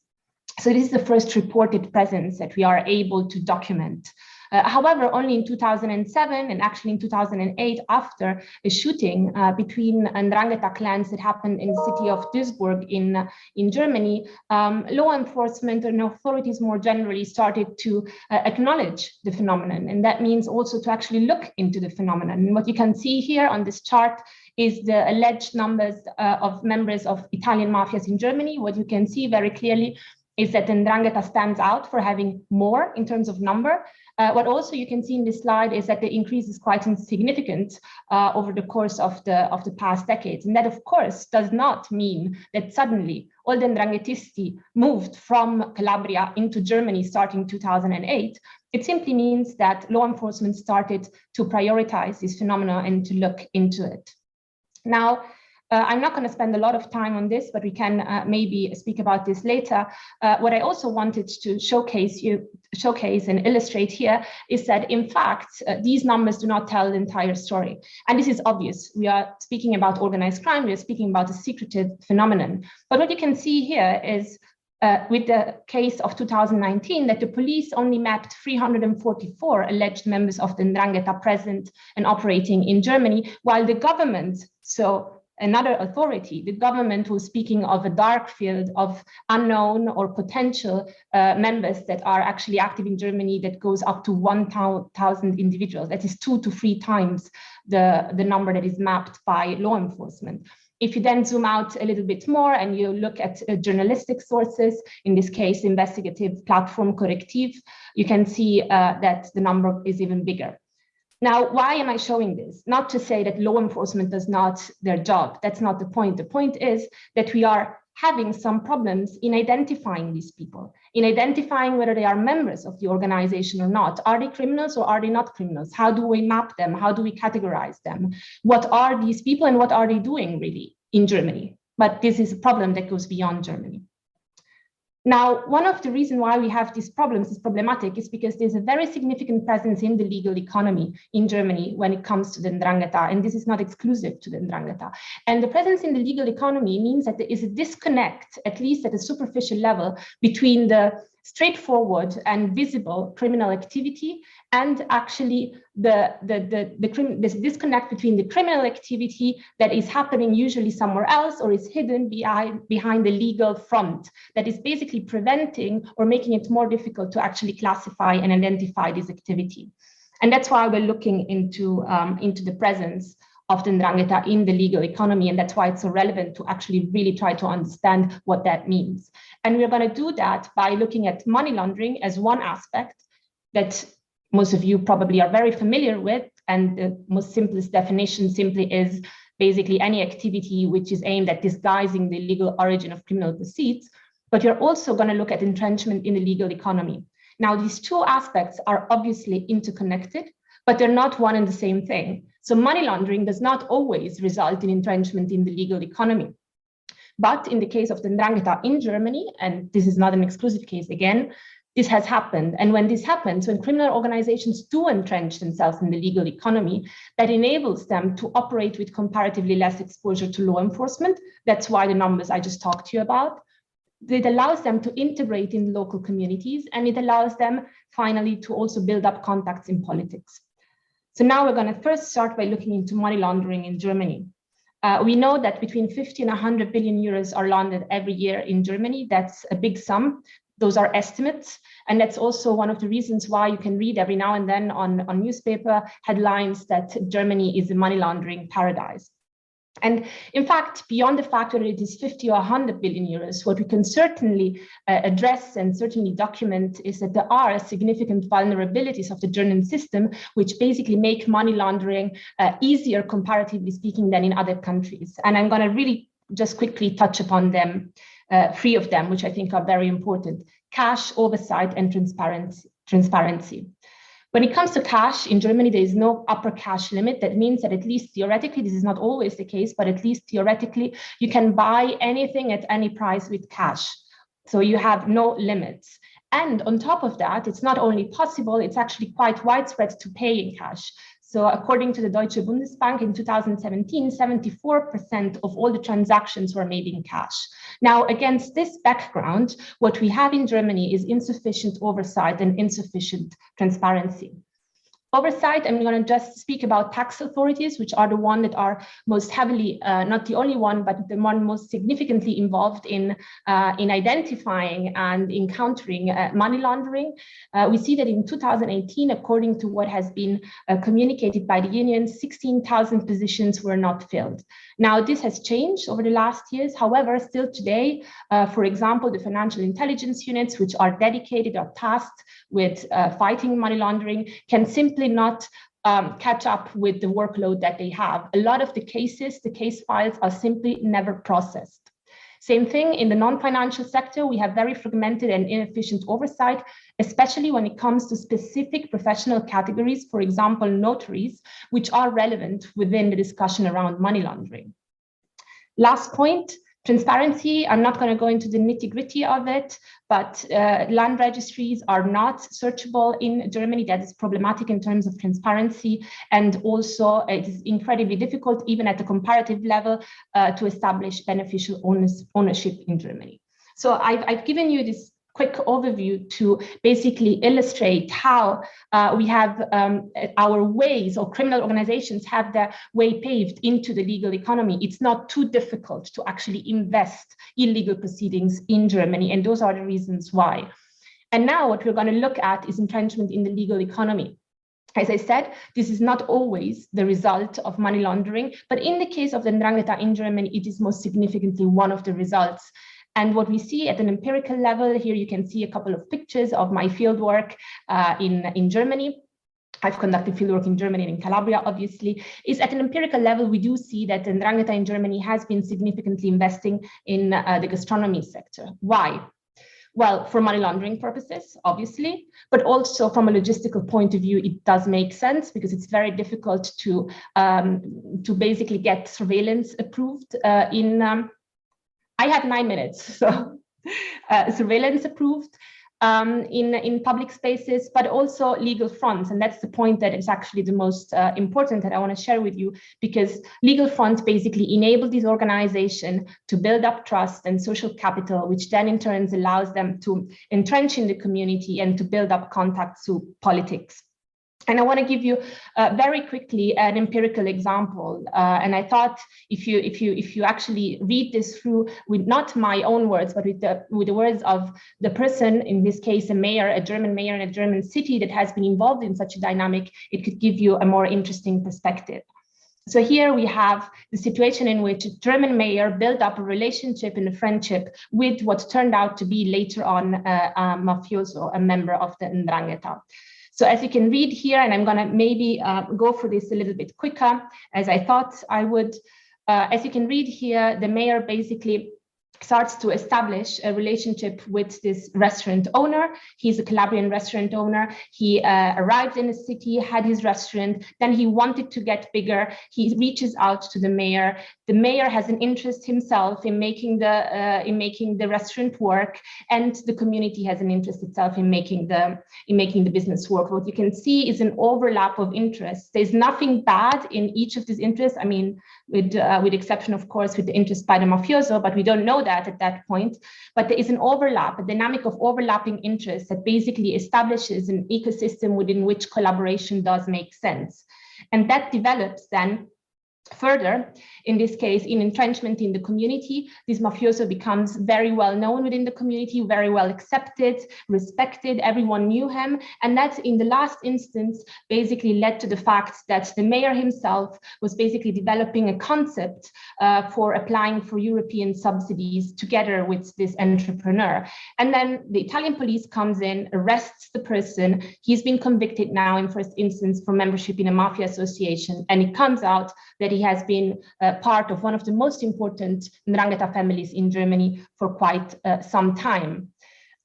So this is the first reported presence that we are able to document. However, only in 2007 and actually in 2008, after a shooting between Ndrangheta clans that happened in the city of Duisburg in Germany, law enforcement and authorities more generally started to acknowledge the phenomenon. And that means also to actually look into the phenomenon. And what you can see here on this chart is the alleged numbers of members of Italian mafias in Germany. What you can see very clearly is that Ndrangheta stands out for having more in terms of number. What also you can see in this slide is that the increase is quite significant over the course of the past decades. And that, of course, does not mean that suddenly all the Ndranghetisti moved from Calabria into Germany starting 2008. It simply means that law enforcement started to prioritize this phenomenon and to look into it. Now, I'm not going to spend a lot of time on this, but we can maybe speak about this later. What I also wanted to showcase and illustrate here is that, in fact, these numbers do not tell the entire story. And this is obvious. We are speaking about organized crime. We are speaking about a secretive phenomenon. But what you can see here is with the case of 2019, that the police only mapped 344 alleged members of the Ndrangheta present and operating in Germany, while the government, so another authority, the government, was speaking of a dark field of unknown or potential members that are actually active in Germany that goes up to 1,000 individuals. That is 2 to 3 times the number that is mapped by law enforcement. If you then zoom out a little bit more and you look at journalistic sources, in this case, investigative platform Correctiv, you can see that the number is even bigger. Now, why am I showing this? Not to say that law enforcement does not their job. That's not the point. The point is that we are having some problems in identifying these people, in identifying whether they are members of the organization or not. Are they criminals or are they not criminals? How do we map them? How do we categorize them? What are these people and what are they doing really in Germany? But this is a problem that goes beyond Germany. Now, one of the reasons why we have these problems, is problematic, is because there's a very significant presence in the legal economy in Germany when it comes to the Ndrangheta, and this is not exclusive to the Ndrangheta. And the presence in the legal economy means that there is a disconnect, at least at a superficial level, between the straightforward and visible criminal activity and actually this disconnect between the criminal activity that is happening usually somewhere else or is hidden behind the legal front that is basically preventing or making it more difficult to actually classify and identify this activity. And that's why we're looking into the presence of the Ndrangheta in the legal economy. And that's why it's so relevant to actually really try to understand what that means. And we're going to do that by looking at money laundering as one aspect that most of you probably are very familiar with. And the most simplest definition simply is basically any activity which is aimed at disguising the legal origin of criminal proceeds. But you're also going to look at entrenchment in the legal economy. Now, these two aspects are obviously interconnected, but they're not one and the same thing. So money laundering does not always result in entrenchment in the legal economy. But in the case of the Ndrangheta in Germany, and this is not an exclusive case again, this has happened. And when this happens, when criminal organizations do entrench themselves in the legal economy, that enables them to operate with comparatively less exposure to law enforcement. That's why the numbers I just talked to you about. It allows them to integrate in local communities, and it allows them finally to also build up contacts in politics. So now we're going to first start by looking into money laundering in Germany. We know that between 50 and 100 billion euros are laundered every year in Germany. That's a big sum. Those are estimates. And that's also one of the reasons why you can read every now and then on newspaper headlines that Germany is a money laundering paradise. And in fact, beyond the fact that it is 50 or 100 billion euros, what we can certainly address and certainly document is that there are significant vulnerabilities of the German system, which basically make money laundering easier, comparatively speaking, than in other countries. And I'm going to really just quickly touch upon them, 3 of them, which I think are very important: cash, oversight, and transparency. When it comes to cash, in Germany, there is no upper cash limit. That means that at least theoretically, this is not always the case, but at least theoretically, you can buy anything at any price with cash. So you have no limits. And on top of that, it's not only possible, it's actually quite widespread to pay in cash. So according to the Deutsche Bundesbank in 2017, 74% of all the transactions were made in cash. Now, against this background, what we have in Germany is insufficient oversight and insufficient transparency. Oversight, I'm going to just speak about tax authorities, which are the one that are most heavily, not the only one, but the one most significantly involved in identifying and encountering money laundering. We see that in 2018, according to what has been communicated by the union, 16,000 positions were not filled. Now, this has changed over the last years. However, still today, for example, the financial intelligence units, which are dedicated or tasked with fighting money laundering, can simply not catch up with the workload that they have. A lot of the cases, the case files are simply never processed. Same thing in the non-financial sector, we have very fragmented and inefficient oversight, especially when it comes to specific professional categories, for example, notaries, which are relevant within the discussion around money laundering. Last point, transparency. I'm not going to go into the nitty-gritty of it, but land registries are not searchable in Germany. That is problematic in terms of transparency. And also it is incredibly difficult, even at the comparative level, to establish beneficial ownership in Germany. So I've given you this quick overview to basically illustrate how we have our ways, or criminal organizations have their way paved into the legal economy. It's not too difficult to actually invest in legal proceedings in Germany, and those are the reasons why. And now what we're going to look at is entrenchment in the legal economy. As I said, this is not always the result of money laundering, but in the case of the Ndrangheta in Germany, it is most significantly one of the results. And what we see at an empirical level, here you can see a couple of pictures of my fieldwork in Germany. I've conducted fieldwork in Germany and in Calabria, obviously, is at an empirical level, we do see that Ndrangheta in Germany has been significantly investing in the gastronomy sector. Why? Well, for money laundering purposes, obviously, but also from a logistical point of view, it does make sense because it's very difficult to basically get surveillance approved I have 9 minutes, so surveillance approved in public spaces, but also legal fronts. And that's the point that is actually the most important that I want to share with you, because legal fronts basically enable these organizations to build up trust and social capital, which then in turn allows them to entrench in the community and to build up contacts to politics. And I want to give you very quickly an empirical example. And I thought if you actually read this through with not my own words, but with the words of the person, in this case, a mayor, a German mayor in a German city that has been involved in such a dynamic, it could give you a more interesting perspective. So here we have the situation in which a German mayor built up a relationship and a friendship with what turned out to be later on a mafioso, a member of the Ndrangheta. So as you can read here, and I'm going to maybe go through this a little bit quicker, as I thought I would. As you can read here, the mayor basically starts to establish a relationship with this restaurant owner. He's a Calabrian restaurant owner. He arrived in the city, had his restaurant, then he wanted to get bigger. He reaches out to the mayor. The mayor has an interest himself in making the restaurant work, and the community has an interest itself in making the business work. What you can see is an overlap of interests. There's nothing bad in each of these interests. I mean, with exception, of course, with the interest by the mafioso, but we don't know that at that point. But there is an overlap, a dynamic of overlapping interests that basically establishes an ecosystem within which collaboration does make sense. And that develops then further, in this case, in entrenchment in the community. This mafioso becomes very well known within the community, very well accepted, respected, everyone knew him. And that, in the last instance, basically led to the fact that the mayor himself was basically developing a concept for applying for European subsidies together with this entrepreneur. And then the Italian police comes in, arrests the person. He's been convicted now in first instance for membership in a mafia association. And it comes out that he has been part of one of the most important Ndrangheta families in Germany for quite some time.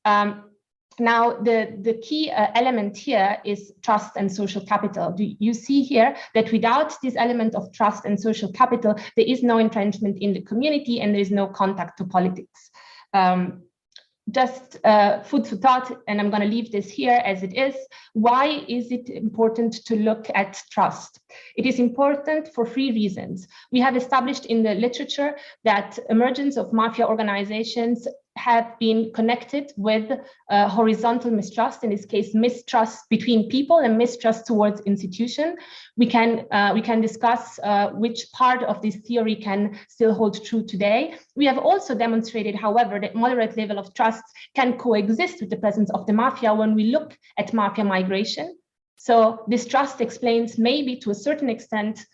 Now, the key element here is trust and social capital. You see here that without this element of trust and social capital, there is no entrenchment in the community and there is no contact to politics. Just food for thought, and I'm going to leave this here as it is. Why is it important to look at trust? It is important for 3 reasons. We have established in the literature that emergence of mafia organizations have been connected with horizontal mistrust, in this case, mistrust between people and mistrust towards institution. We can discuss which part of this theory can still hold true today. We have also demonstrated, however, that moderate level of trust can coexist with the presence of the mafia when we look at mafia migration. So this trust explains maybe to a certain extent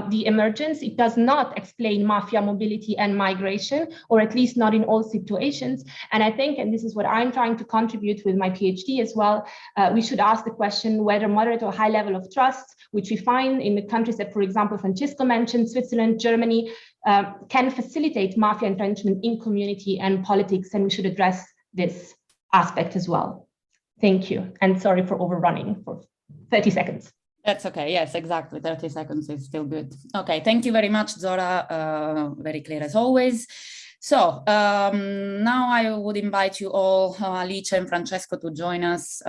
the emergence. It does not explain mafia mobility and migration, or at least not in all situations. And I think, and this is what I'm trying to contribute with my PhD as well, we should ask the question whether moderate or high level of trust, which we find in the countries that, for example, Francesco mentioned, Switzerland, Germany, can facilitate mafia entrenchment in community and politics, and we should address this aspect as well. Thank you, and sorry for overrunning for 30 seconds. That's okay. Yes, exactly. 30 seconds is still good. Okay. Thank you very much, Zora. Very clear as always. So now I would invite you all, Alice and Francesco, to join us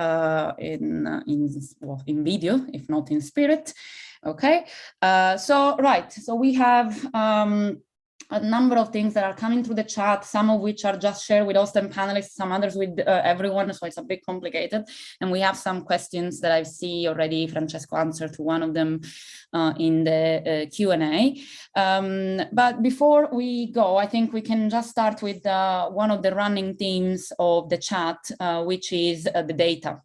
in video, if not in spirit. Okay. So we have a number of things that are coming through the chat, some of which are just shared with us and panelists, some others with everyone, so it's a bit complicated. And we have some questions that I see already Francesco answered to one of them in the Q&A. But before we go, I think we can just start with one of the running themes of the chat, which is the data.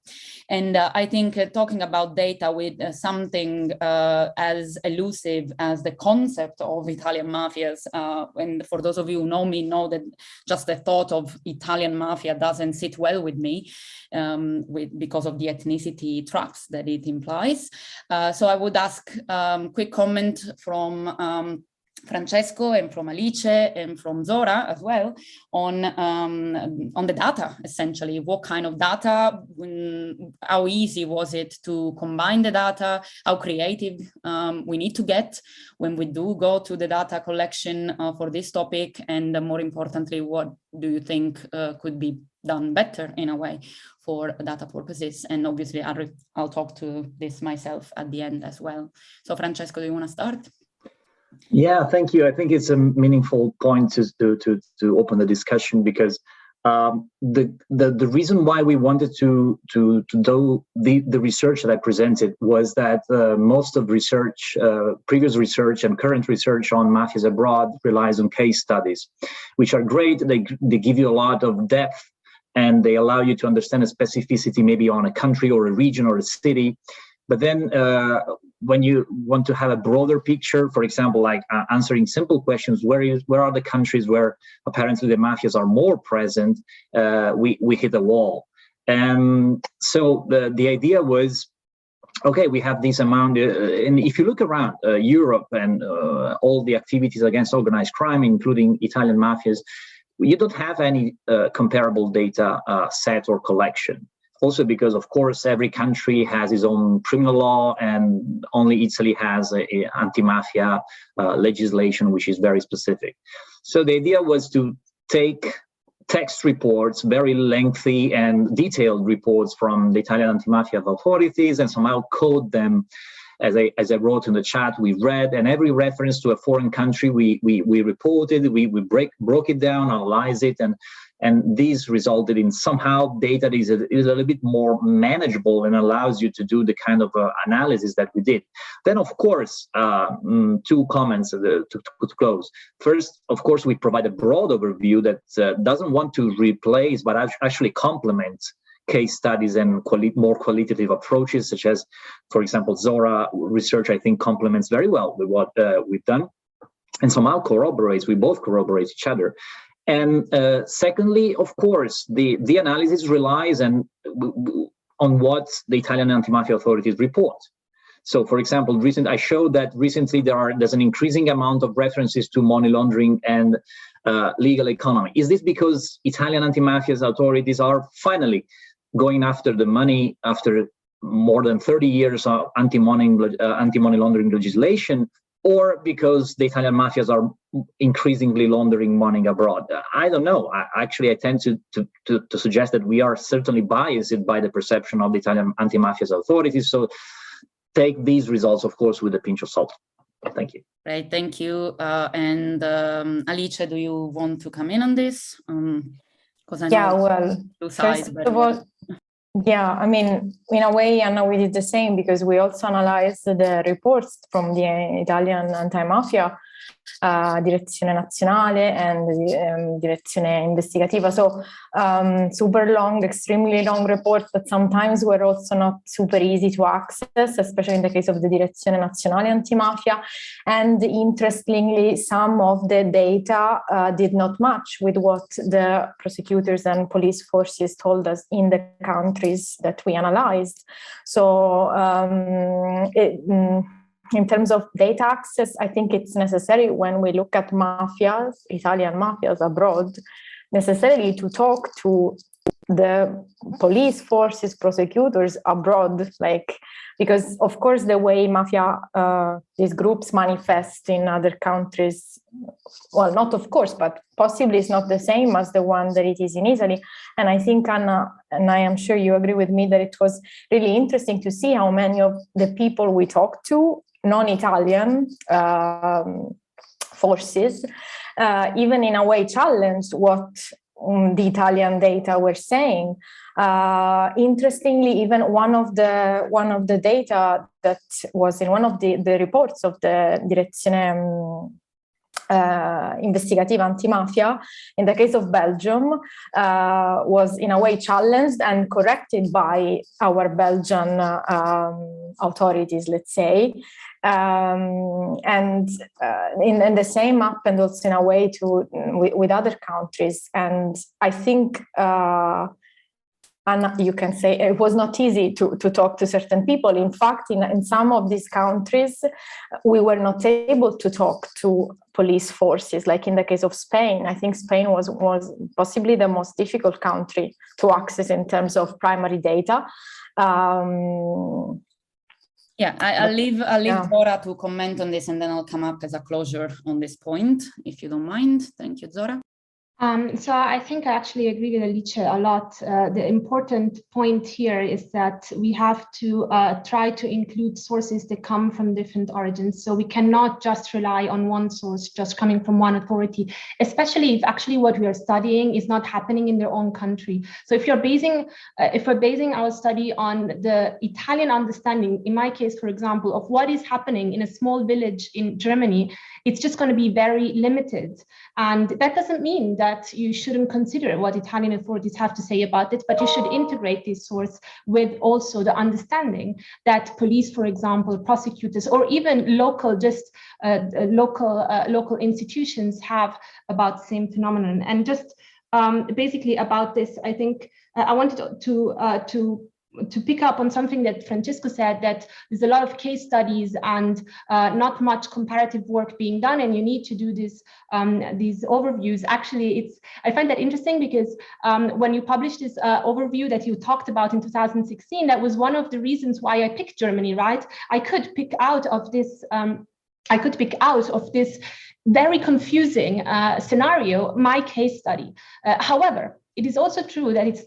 And I think talking about data with something as elusive as the concept of Italian mafias, and for those of you who know me, know that just the thought of Italian mafia doesn't sit well with me because of the ethnicity traps that it implies. So I would ask quick comment from Francesco and from Alice and from Zora as well on the data, essentially. What kind of data, how easy was it to combine the data, how creative we need to get when we do go to the data collection for this topic, and more importantly, what do you think could be done better in a way for data purposes? And obviously I'll talk to this myself at the end as well. So Francesco, do you want to start? Yeah, thank you. I think it's a meaningful point to open the discussion, because the reason why we wanted to do the research that I presented was that most of research, previous research and current research on mafias abroad relies on case studies, which are great. They give you a lot of depth, and they allow you to understand a specificity maybe on a country or a region or a city. But then when you want to have a broader picture, for example, like answering simple questions, where are the countries where apparently the mafias are more present, we hit a wall. So the idea was, okay, we have this amount, and if you look around Europe and all the activities against organized crime, including Italian mafias, you don't have any comparable data set or collection. Also because, of course, every country has its own criminal law, and only Italy has a anti-mafia legislation, which is very specific. So the idea was to take text reports, very lengthy and detailed reports from the Italian anti-mafia authorities, and somehow code them. As I wrote in the chat, we read, and every reference to a foreign country we reported, we broke it down, analyzed it, and these resulted in somehow data that is a little bit more manageable and allows you to do the kind of analysis that we did. Then, of course, two comments to close. First, of course, we provide a broad overview that doesn't want to replace, but actually complements case studies and more qualitative approaches, such as, for example, Zora research, I think, complements very well with what we've done, and somehow corroborates. We both corroborate each other. And secondly, of course, the analysis relies on what the Italian anti-mafia authorities report. So, for example, I showed that recently there's an increasing amount of references to money laundering and legal economy. Is this because Italian anti-mafia authorities are finally going after the money after more than 30 years of anti-money laundering legislation, or because the Italian mafias are increasingly laundering money abroad? I don't know. I tend to suggest that we are certainly biased by the perception of the Italian anti-mafia authorities. So take these results, of course, with a pinch of salt. Thank you. Right, thank you. And Alice, do you want to come in on this? Yeah, well, first of all, yeah, I mean, in a way, Anna, we did the same, because we also analyzed the reports from the Italian anti-mafia direzione nazionale and direzione investigativa. So super long, extremely long reports that sometimes were also not super easy to access, especially in the case of the direzione nazionale antimafia. And interestingly, some of the data did not match with what the prosecutors and police forces told us in the countries that we analyzed. So in terms of data access, I think it's necessary when we look at mafias, Italian mafias abroad, necessarily to talk to the police forces, prosecutors abroad, because of course the way mafia, these groups manifest in other countries, well, not of course, but possibly it's not the same as the one that it is in Italy. And I think, Anna, and I am sure you agree with me, that it was really interesting to see how many of the people we talked to, non-Italian forces, even in a way challenged what the Italian data were saying. Interestingly, even one of the data that was in one of the reports of the Direzione Investigativa Antimafia, in the case of Belgium, was in a way challenged and corrected by our Belgian authorities, let's say. And the same happened also in a way with other countries. And I think And you can say it was not easy to talk to certain people. In fact, in some of these countries, we were not able to talk to police forces. Like in the case of Spain, I think Spain was possibly the most difficult country to access in terms of primary data. I'll leave Zora to comment on this, and then I'll come up as a closure on this point, if you don't mind. Thank you, Zora. So I think I actually agree with Alice a lot. The important point here is that we have to try to include sources that come from different origins. So we cannot just rely on one source just coming from one authority, especially if actually what we are studying is not happening in their own country. So if we're basing our study on the Italian understanding, in my case, for example, of what is happening in a small village in Germany, it's just going to be very limited. And that doesn't mean that you shouldn't consider what Italian authorities have to say about it, but you should integrate this source with also the understanding that police, for example, prosecutors, or even local institutions have about the same phenomenon. And just basically about this, I think I wanted to pick up on something that Francesco said, that there's a lot of case studies and not much comparative work being done, and you need to do this, these overviews. Actually, I find that interesting because when you published this overview that you talked about in 2016, that was one of the reasons why I picked Germany, right? I could pick out of this very confusing scenario my case study. However, it is also true that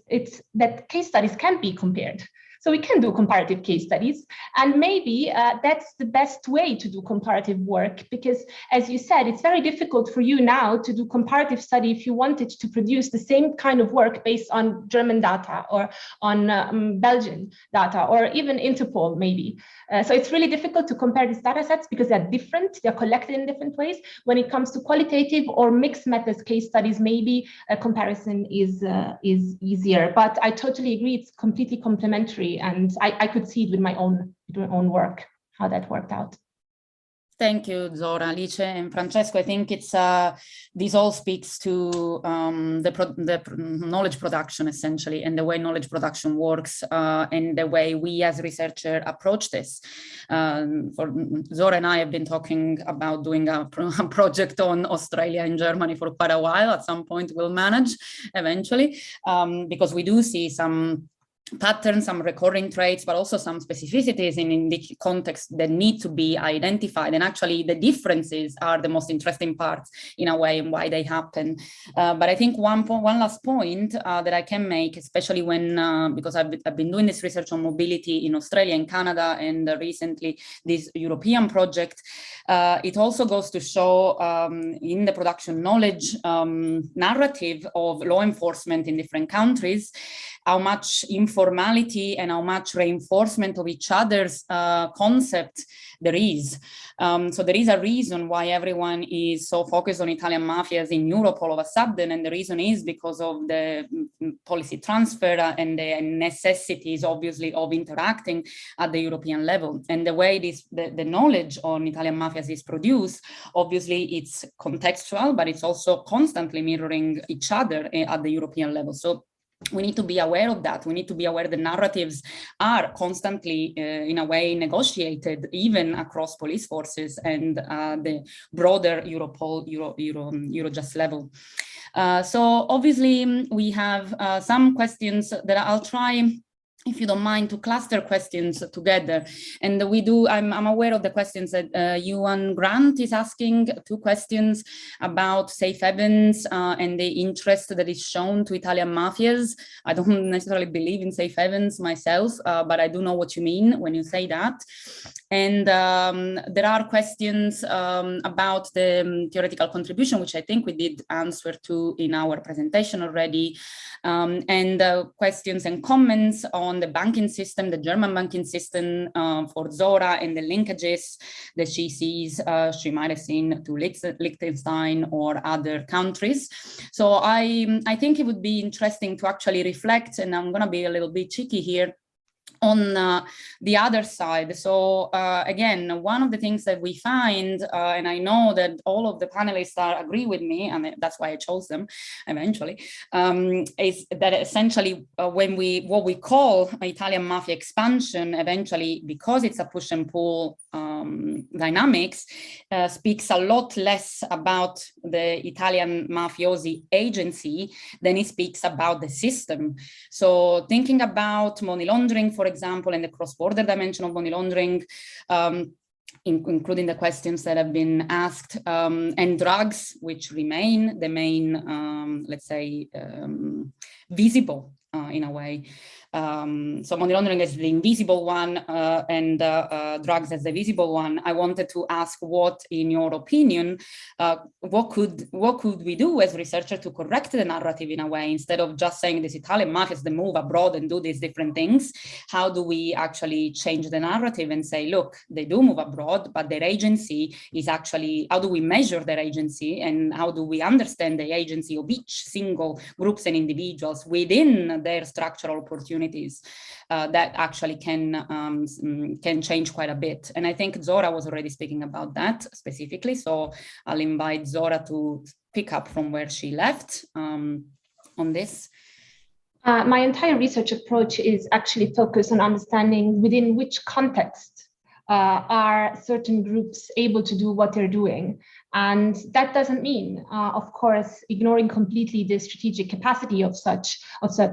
that case studies can be compared. So we can do comparative case studies, and maybe that's the best way to do comparative work, because as you said, it's very difficult for you now to do comparative study if you wanted to produce the same kind of work based on German data or on Belgian data or even Interpol maybe. So it's really difficult to compare these data sets because they're different, they're collected in different ways. When it comes to qualitative or mixed methods case studies, maybe a comparison is easier, but I totally agree, it's completely complementary. And I could see it with my own work, how that worked out. Thank you, Zora, Alice, and Francesco. I think it's this all speaks to the knowledge production, essentially, and the way knowledge production works, and the way we as researchers approach this. For Zora and I have been talking about doing a project on Australia and Germany for quite a while. At some point, we'll manage eventually, because we do see some patterns, some recurring traits, but also some specificities in the context that need to be identified. And actually the differences are the most interesting parts in a way, and why they happen. But I think one last point that I can make, especially when, because I've been doing this research on mobility in Australia and Canada, and recently this European project, it also goes to show in the production knowledge narrative of law enforcement in different countries, how much informality and how much reinforcement of each other's concept there is. So there is a reason why everyone is so focused on Italian mafias in Europe all of a sudden, and the reason is because of the policy transfer and the necessities, obviously, of interacting at the European level. And the way the knowledge on Italian mafias is produced, obviously it's contextual, but it's also constantly mirroring each other at the European level. So we need to be aware of that. We need to be aware the narratives are constantly, in a way, negotiated, even across police forces and the broader Europol, Eurojust level. So obviously, we have some questions that I'll try, if you don't mind, to cluster questions together. And we do, I'm aware of the questions that Ewan Grant is asking, 2 questions about safe havens and the interest that is shown to Italian mafias. I don't necessarily believe in safe havens myself, but I do know what you mean when you say that. And there are questions about the theoretical contribution, which I think we did answer to in our presentation already, and questions and comments on the banking system, the German banking system for Zora, and the linkages that she sees, she might have seen to Liechtenstein or other countries. So I think it would be interesting to actually reflect, and I'm going to be a little bit cheeky here, on the other side. So again, one of the things that we find, and I know that all of the panelists agree with me, and that's why I chose them eventually, is that essentially when what we call Italian mafia expansion, eventually, because it's a push and pull dynamics, speaks a lot less about the Italian mafiosi agency than it speaks about the system. So thinking about money laundering, for example, and the cross-border dimension of money laundering, including the questions that have been asked, and drugs, which remain the main, let's say, visible in a way. So money laundering is the invisible one, and drugs as the visible one. I wanted to ask what, in your opinion, what could we do as researchers to correct the narrative in a way, instead of just saying this Italian mafias, they move abroad and do these different things? How do we actually change the narrative and say, look, they do move abroad, but their agency is actually, how do we measure their agency, and how do we understand the agency of each single groups and individuals within their structural opportunities that actually can change quite a bit. And I think Zora was already speaking about that specifically, so I'll invite Zora to pick up from where she left on this. My entire research approach is actually focused on understanding within which context are certain groups able to do what they're doing. And that doesn't mean, of course, ignoring completely the strategic capacity of such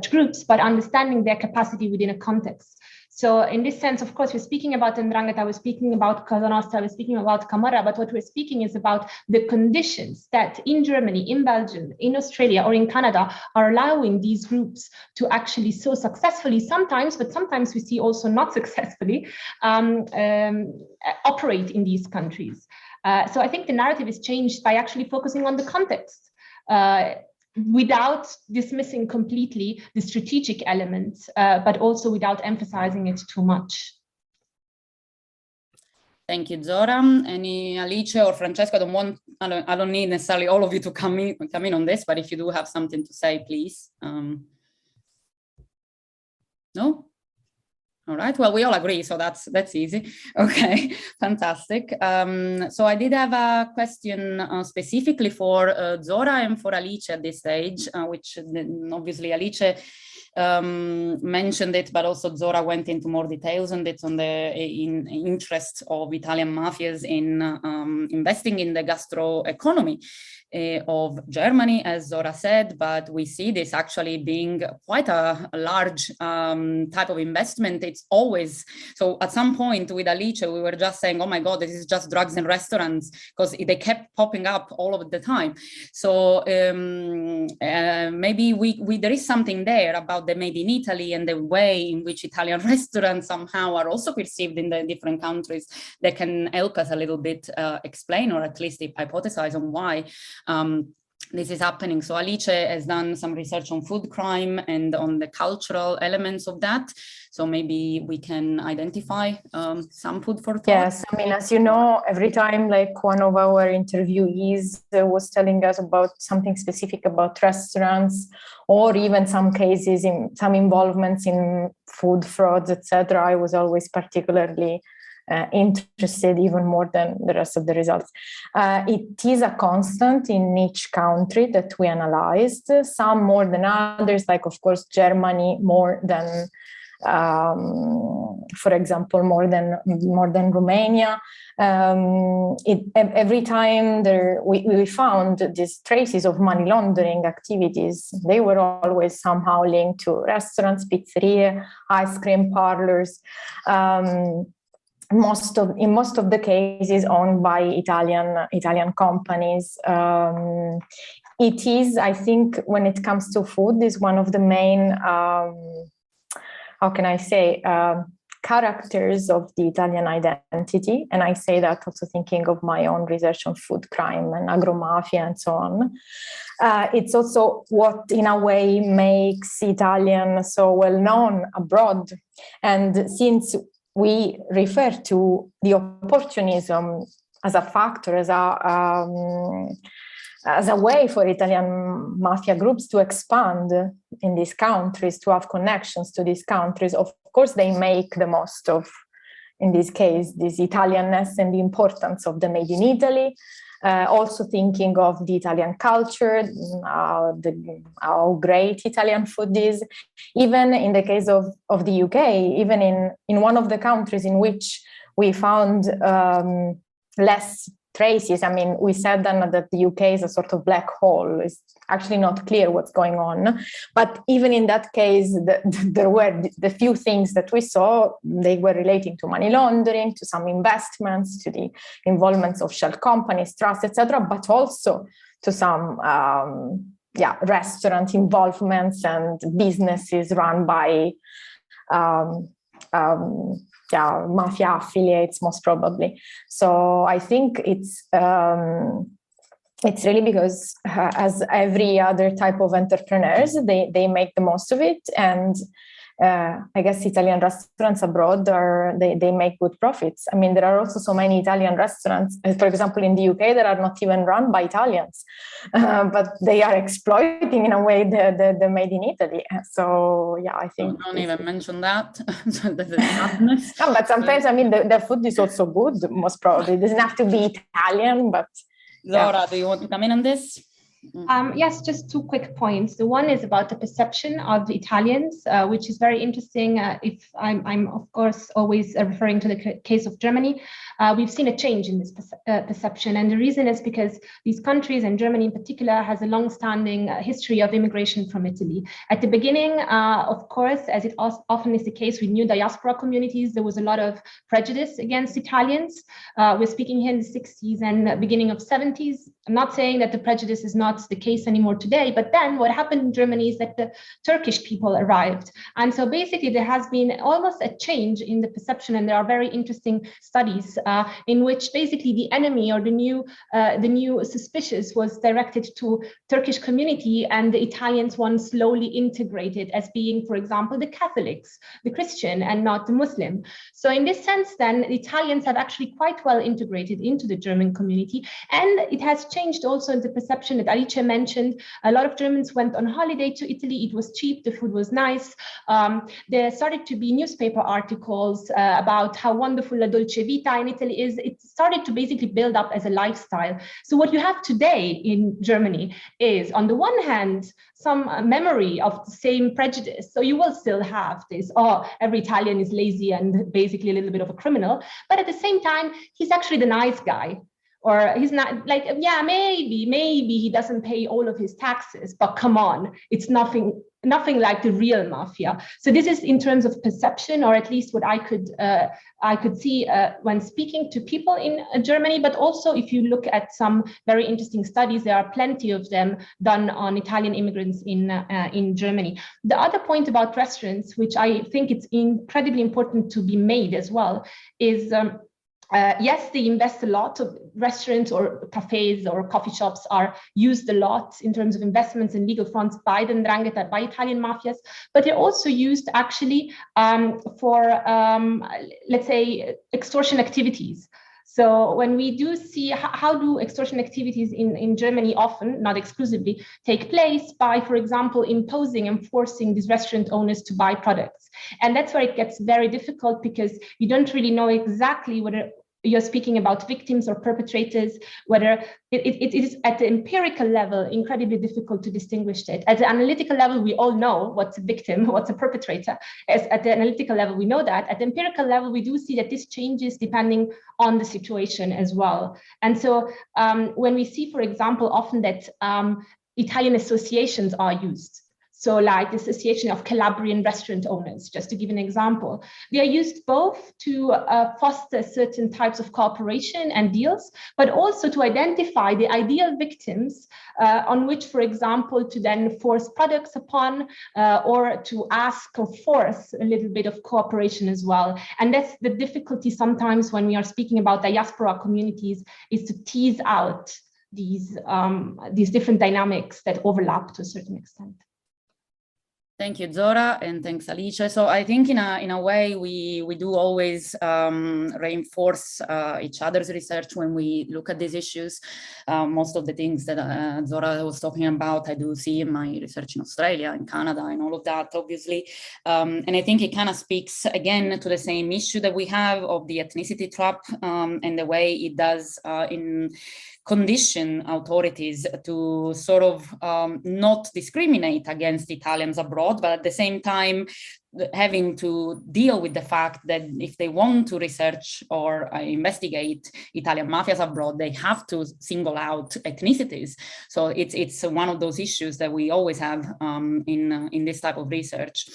groups, but understanding their capacity within a context. So in this sense, of course, we're speaking about Ndrangheta, we're speaking about Cosa Nostra, we're speaking about Camorra, but what we're speaking is about the conditions that in Germany, in Belgium, in Australia, or in Canada are allowing these groups to actually so successfully sometimes, but sometimes we see also not successfully, operate in these countries. So I think the narrative is changed by actually focusing on the context, without dismissing completely the strategic elements, but also without emphasizing it too much. Thank you, Zora. Any Alice or Francesco? I don't need necessarily all of you to come in on this, but if you do have something to say, please. No? All right, well, we all agree, so that's easy. Okay, fantastic. So I did have a question specifically for Zora and for Alice at this stage, which obviously Alice mentioned it, but also Zora went into more details on it, on the interest of Italian mafias in investing in the gastro economy of Germany, as Zora said, but we see this actually being quite a large type of investment. It's always, so at some point with Alice, we were just saying, oh my God, this is just drugs and restaurants, because they kept popping up all of the time. So maybe there is something there about the made in Italy and the way in which Italian restaurants somehow are also perceived in the different countries that can help us a little bit explain, or at least hypothesize on why this is happening. So Alice has done some research on food crime and on the cultural elements of that. So maybe we can identify some food for thought. Yes, I mean, as you know, every time like one of our interviewees was telling us about something specific about restaurants, or even some cases in some involvements in food frauds, etc., I was always particularly interested, even more than the rest of the results. It is a constant in each country that we analyzed, some more than others, like of course Germany more than, for example, more than Romania. Every time we found these traces of money laundering activities, they were always somehow linked to restaurants, pizzeria, ice cream parlors. In most of the cases owned by Italian companies. It is, I think, when it comes to food, is one of the main, how can I say, characters of the Italian identity. And I say that also thinking of my own research on food crime and agro-mafia and so on. It's also what, in a way, makes Italian so well known abroad. And since we refer to the opportunism as a factor, as a as a way for Italian mafia groups to expand in these countries, to have connections to these countries. Of course, they make the most of, in this case, this Italianness and the importance of the made in Italy. Also thinking of the Italian culture, how great Italian food is. Even in the case of the UK, even in one of the countries in which we found less traces. I mean, we said then that the UK is a sort of black hole. It's actually not clear what's going on. But even in that case, there were the few things that we saw, they were relating to money laundering, to some investments, to the involvements of shell companies, trusts, etc., but also to some restaurant involvements and businesses run by mafia affiliates, most probably. So I think it's really because as every other type of entrepreneurs, they make the most of it. And I guess Italian restaurants abroad they make good profits. I mean, there are also so many Italian restaurants, for example, in the UK, that are not even run by Italians, but they are exploiting in a way the made in Italy. So yeah, I think don't even mention that. No, but sometimes I mean the food is also good. Most probably, it doesn't have to be Italian, but Zora, do you want to come in on this? Yes, just two quick points. The one is about the perception of the Italians, which is very interesting. If I'm of course always referring to the case of Germany, we've seen a change in this perception, and the reason is because these countries, and Germany in particular, has a long-standing history of immigration from Italy. At the beginning, of course, as it often is the case with new diaspora communities, there was a lot of prejudice against Italians. We're speaking here in the 60s and beginning of 70s. I'm not saying that the prejudice is not the case anymore today, but then what happened in Germany is that the Turkish people arrived. And so basically there has been almost a change in the perception, and there are very interesting studies in which basically the enemy or the new suspicious was directed to Turkish community, and the Italians one slowly integrated as being, for example, the Catholics, the Christian, and not the Muslim. So in this sense, then the Italians have actually quite well integrated into the German community, and it has changed also the perception that Alice mentioned. A lot of Germans went on holiday to Italy. It was cheap, the food was nice. There started to be newspaper articles about how wonderful la dolce vita in Italy is. It started to basically build up as a lifestyle. So what you have today in Germany is, on the one hand, some memory of the same prejudice. So you will still have this, every Italian is lazy and basically a little bit of a criminal. But at the same time, he's actually the nice guy. Or he's not, like, yeah, maybe he doesn't pay all of his taxes, but come on, it's nothing like the real mafia. So this is in terms of perception, or at least what I could see when speaking to people in Germany. But also, if you look at some very interesting studies, there are plenty of them done on Italian immigrants in Germany. The other point about restaurants, which I think it's incredibly important to be made as well, is yes, they invest a lot. Of restaurants or cafes or coffee shops are used a lot in terms of investments and legal fronts by the Ndrangheta, by Italian mafias, but they're also used actually for, let's say, extortion activities. So when we do see how do extortion activities in Germany often, not exclusively, take place by, for example, imposing and forcing these restaurant owners to buy products. And that's where it gets very difficult, because you don't really know exactly whether you're speaking about victims or perpetrators, whether it is at the empirical level incredibly difficult to distinguish that. At the analytical level, we all know what's a victim, what's a perpetrator. As at the analytical level, we know that. At the empirical level, we do see that this changes depending on the situation as well. And so when we see, for example, often that Italian associations are used, so like the Association of Calabrian Restaurant Owners, just to give an example, they are used both to foster certain types of cooperation and deals, but also to identify the ideal victims on which, for example, to then force products upon or to ask or force a little bit of cooperation as well. And that's the difficulty sometimes when we are speaking about diaspora communities, is to tease out these different dynamics that overlap to a certain extent. Thank you, Zora, and thanks, Alice. So I think in a way we do always reinforce each other's research when we look at these issues. Most of the things that Zora was talking about, I do see in my research in Australia, in Canada, and all of that, obviously. And I think it kind of speaks again to the same issue that we have of the ethnicity trap and the way it does condition authorities to sort of not discriminate against Italians abroad, but at the same time having to deal with the fact that if they want to research or investigate Italian mafias abroad, they have to single out ethnicities. So it's one of those issues that we always have in this type of research.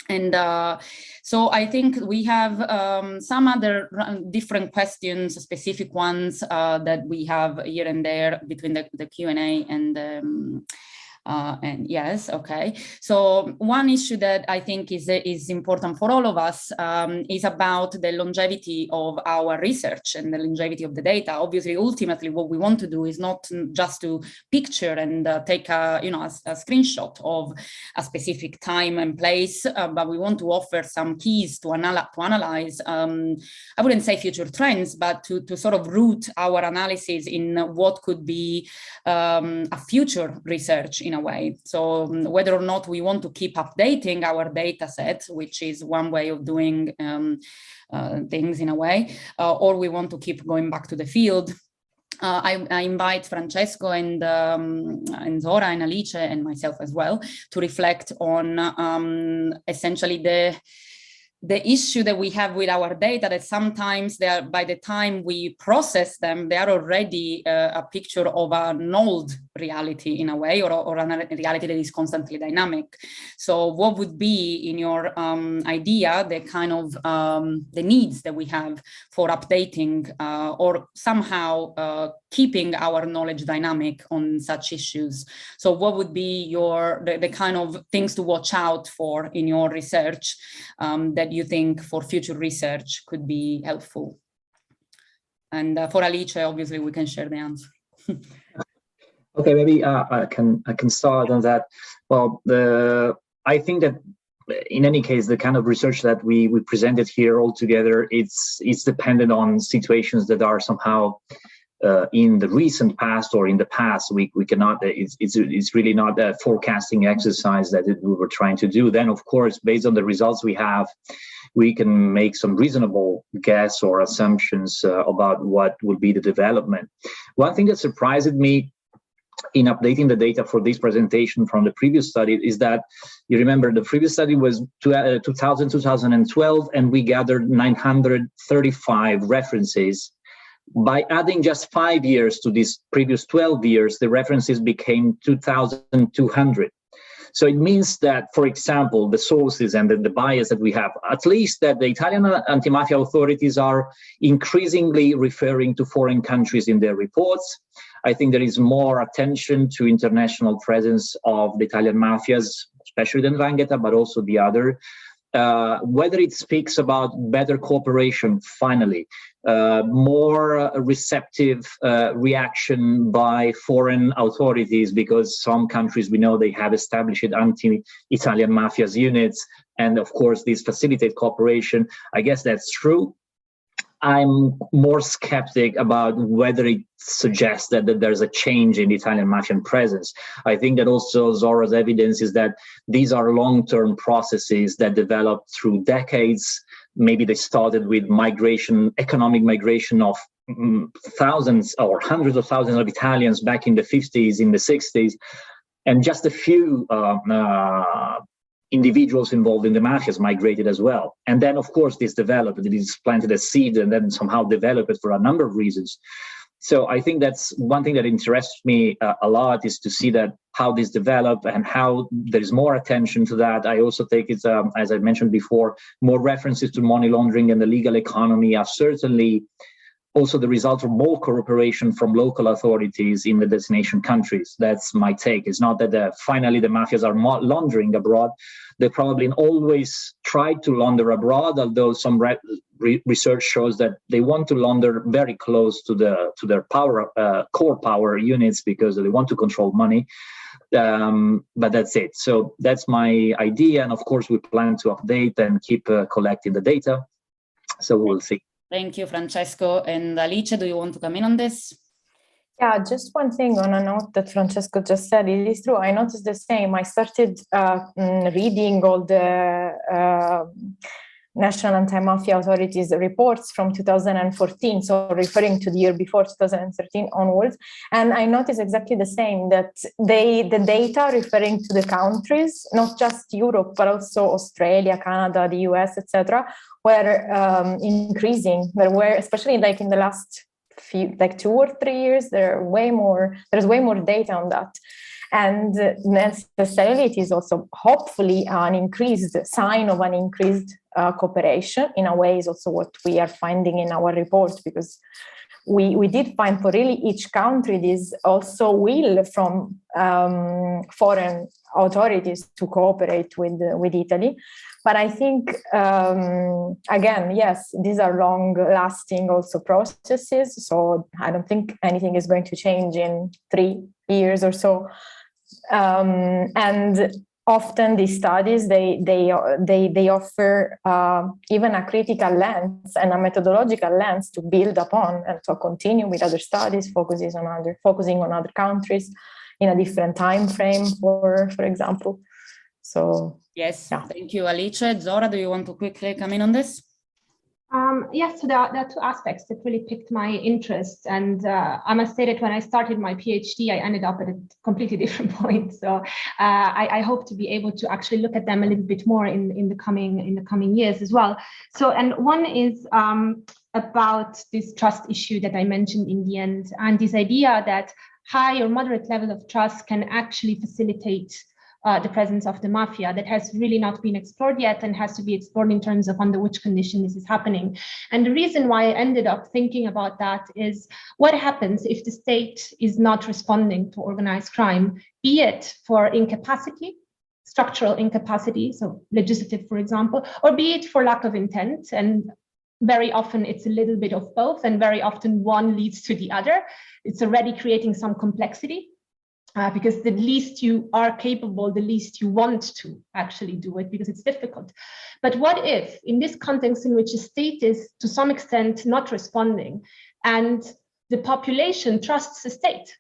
And so I think we have some other different questions, specific ones that we have here and there between the Q&A and yes, okay. So one issue that I think is important for all of us is about the longevity of our research and the longevity of the data. Obviously, ultimately, what we want to do is not just to picture and take a screenshot of a specific time and place, but we want to offer some keys to analyze. I wouldn't say future trends, but to sort of root our analysis in what could be a future research in a way. So whether or not we want to keep updating our data set, which is one way of doing things in a way, or we want to keep going back to the field. I invite Francesco and Zora and Alice and myself as well to reflect on essentially the issue that we have with our data, that sometimes they are, by the time we process them, they are already a picture of an old reality in a way, or a reality that is constantly dynamic. So what would be, in your idea, the kind of the needs that we have for updating or somehow keeping our knowledge dynamic on such issues? So what would be the kind of things to watch out for in your research that you think for future research could be helpful? And for Alice, obviously, we can share the answer. Okay, maybe I can start on that. Well, I think that in any case, the kind of research that we presented here altogether, it's dependent on situations that are somehow in the recent past or in the past. We cannot. It's really not a forecasting exercise that we were trying to do. Then, of course, based on the results we have, we can make some reasonable guess or assumptions about what will be the development. One thing that surprised me in updating the data for this presentation from the previous study is that, you remember, the previous study was 2012, and we gathered 935 references. By adding just 5 years to these previous 12 years, the references became 2,200. So it means that, for example, the sources and the bias that we have, at least that the Italian anti-mafia authorities are increasingly referring to foreign countries in their reports. I think there is more attention to international presence of the Italian mafias, especially the Ndrangheta, but also the other. Whether it speaks about better cooperation, finally, more receptive reaction by foreign authorities, because some countries, we know, they have established anti-Italian mafias units, and of course these facilitate cooperation. I guess that's true. I'm more skeptic about whether it suggests that there's a change in the Italian mafian presence. I think that also Zora's evidence is that these are long-term processes that developed through decades. Maybe they started with economic migration of thousands or hundreds of thousands of Italians back in the 50s, in the 60s, and just a few individuals involved in the mafias migrated as well. And then, of course, this developed. It is planted a seed and then somehow developed for a number of reasons. So I think that's one thing that interests me a lot, is to see that how this developed and how there is more attention to that. I also think it's, as I mentioned before, more references to money laundering and the legal economy are certainly also the result of more cooperation from local authorities in the destination countries. That's my take. It's not that finally the mafias are laundering abroad. They probably always tried to launder abroad, although some research shows that they want to launder very close to their power core power units, because they want to control money. But that's it. So that's my idea. And of course, we plan to update and keep collecting the data. So we'll see. Thank you, Francesco. And Alice, do you want to come in on this? Yeah, just one thing on a note that Francesco just said. It is true. I noticed the same. I started reading all the National Anti-Mafia Authority's reports from 2014, so referring to the year before 2013 onwards. And I noticed exactly the same, that the data referring to the countries, not just Europe, but also Australia, Canada, the US, etc., were increasing. There were, especially like in the last few, like 2 or 3 years, there's way more data on that. And necessarily it is also hopefully an increased sign of an increased cooperation. In a way is also what we are finding in our report, because we did find for really each country this also will from foreign authorities to cooperate with Italy. But I think, again, yes, these are long-lasting also processes. So I don't think anything is going to change in 3 years or so. And often these studies, they offer even a critical lens and a methodological lens to build upon and to continue with other studies, focusing on other countries in a different time frame, for example. So yes, yeah. Thank you, Alice. Zora, do you want to quickly come in on this? Yes, so there are 2 aspects that really piqued my interest. And I must say that when I started my PhD, I ended up at a completely different point. So I hope to be able to actually look at them a little bit more in the coming years as well. So, and one is about this trust issue that I mentioned in the end, and this idea that high or moderate level of trust can actually facilitate the presence of the mafia. That has really not been explored yet and has to be explored in terms of under which condition this is happening. And the reason why I ended up thinking about that is what happens if the state is not responding to organized crime, be it for incapacity, structural incapacity, so legislative, for example, or be it for lack of intent. And very often it's a little bit of both, and very often one leads to the other. It's already creating some complexity. Because the least you are capable, the least you want to actually do it, because it's difficult. But what if, in this context in which a state is to some extent not responding and the population trusts the state?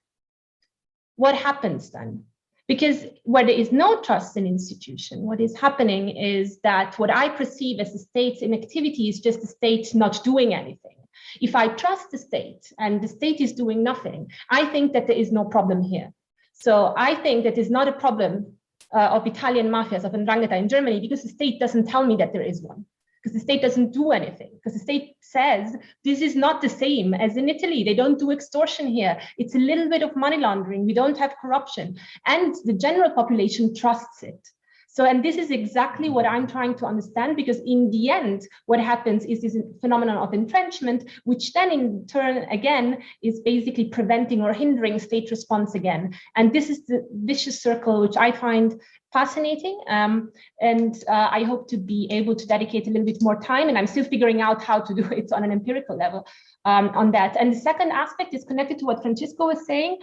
What happens then? Because where there is no trust in institution, what is happening is that what I perceive as the state's inactivity is just the state not doing anything. If I trust the state and the state is doing nothing, I think that there is no problem here. So I think that is not a problem of Italian mafias, of Ndrangheta in Germany, because the state doesn't tell me that there is one, because the state doesn't do anything, because the state says this is not the same as in Italy. They don't do extortion here. It's a little bit of money laundering. We don't have corruption. And the general population trusts it. So, and this is exactly what I'm trying to understand, because in the end, what happens is this phenomenon of entrenchment, which then in turn, again, is basically preventing or hindering state response again. And this is the vicious circle, which I find fascinating. And I hope to be able to dedicate a little bit more time, and I'm still figuring out how to do it on an empirical level on that. And the second aspect is connected to what Francesco was saying,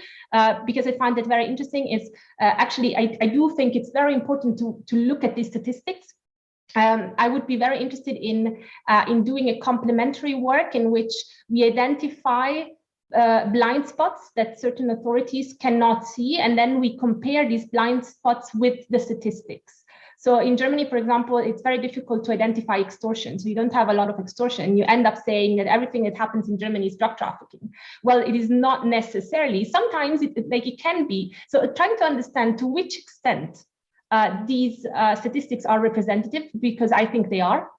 because I find it very interesting, is actually, I do think it's very important to look at these statistics. I would be very interested in doing a complementary work in which we identify blind spots that certain authorities cannot see, and then we compare these blind spots with the statistics. So in Germany, for example, it's very difficult to identify extortion. So you don't have a lot of extortion. You end up saying that everything that happens in Germany is drug trafficking. Well, it is not necessarily. Sometimes it can be. So trying to understand to which extent these statistics are representative, because I think they are,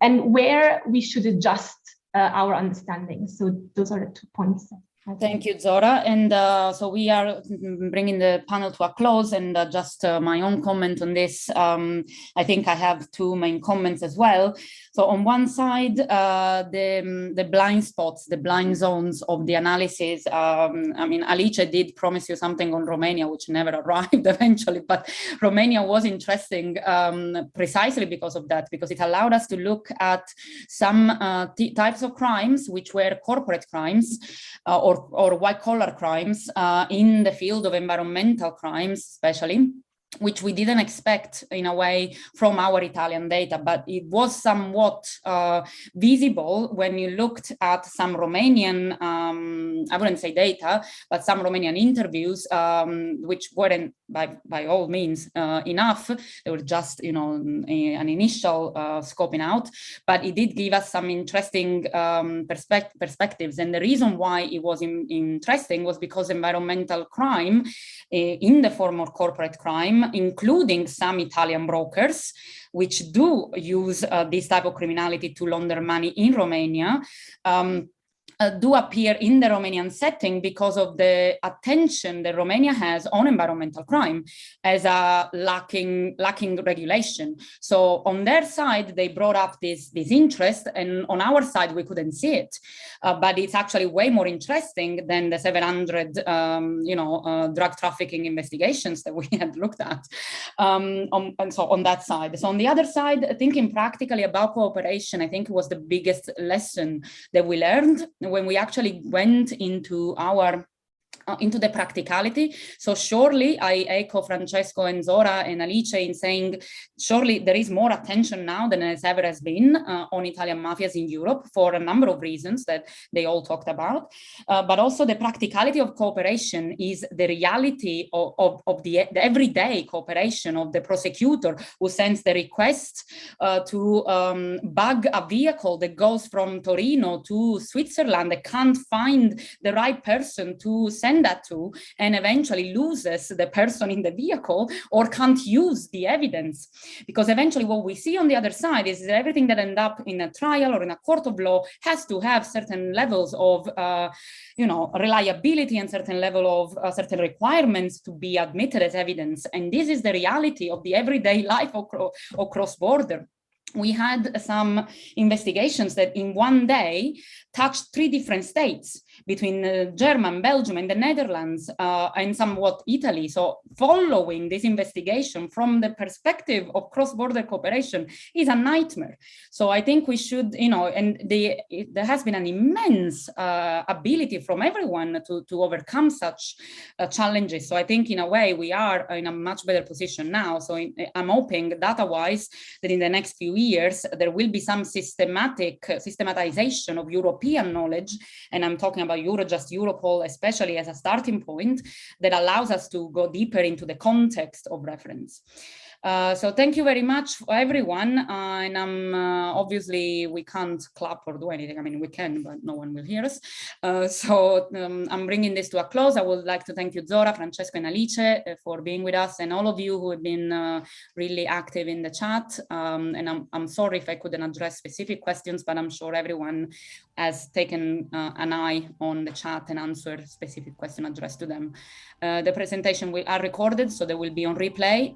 and where we should adjust our understanding. So those are the 2 points. Thank you, Zora. And so we are bringing the panel to a close, and just my own comment on this. I think I have 2 main comments as well. So on one side, the blind spots, the blind zones of the analysis. I mean, Alice did promise you something on Romania, which never arrived eventually, but Romania was interesting precisely because of that, because it allowed us to look at some types of crimes which were corporate crimes, or white-collar crimes in the field of environmental crimes, especially, which we didn't expect in a way from our Italian data, but it was somewhat visible when you looked at some Romanian, I wouldn't say data, but some Romanian interviews, which weren't by all means enough. They were just, an initial scoping out, but it did give us some interesting perspectives. And the reason why it was interesting was because environmental crime in the form of corporate crime, including some Italian brokers, which do use this type of criminality to launder money in Romania, do appear in the Romanian setting because of the attention that Romania has on environmental crime as a lacking regulation. So on their side, they brought up this interest, and on our side, we couldn't see it. But it's actually way more interesting than the 700, drug trafficking investigations that we had looked at. And so on that side. So on the other side, thinking practically about cooperation, I think it was the biggest lesson that we learned when we actually went into the practicality. So surely I echo Francesco and Zora and Alice in saying, surely there is more attention now than there ever has been on Italian mafias in Europe for a number of reasons that they all talked about. But also the practicality of cooperation is the reality of the everyday cooperation of the prosecutor who sends the request to bug a vehicle that goes from Torino to Switzerland, that can't find the right person to send that to, and eventually loses the person in the vehicle or can't use the evidence. Because eventually what we see on the other side is that everything that ends up in a trial or in a court of law has to have certain levels of reliability and certain level of certain requirements to be admitted as evidence. And this is the reality of the everyday life of cross-border. We had some investigations that in one day touched 3 different states between Germany, Belgium, and the Netherlands, and somewhat Italy. So following this investigation from the perspective of cross-border cooperation is a nightmare. So I think we should, and there has been an immense ability from everyone to overcome such challenges. So I think in a way we are in a much better position now. So I'm hoping data-wise that in the next few years, there will be some systematization of European knowledge, and I'm talking about Eurojust, Europol, especially as a starting point that allows us to go deeper into the context of reference. So thank you very much for everyone. And obviously we can't clap or do anything. I mean, we can, but no one will hear us. So I'm bringing this to a close. I would like to thank you, Zora, Francesco, and Alice for being with us, and all of you who have been really active in the chat. And I'm sorry if I couldn't address specific questions, but I'm sure everyone has taken an eye on the chat and answered specific questions addressed to them. The presentation are recorded, so they will be on replay.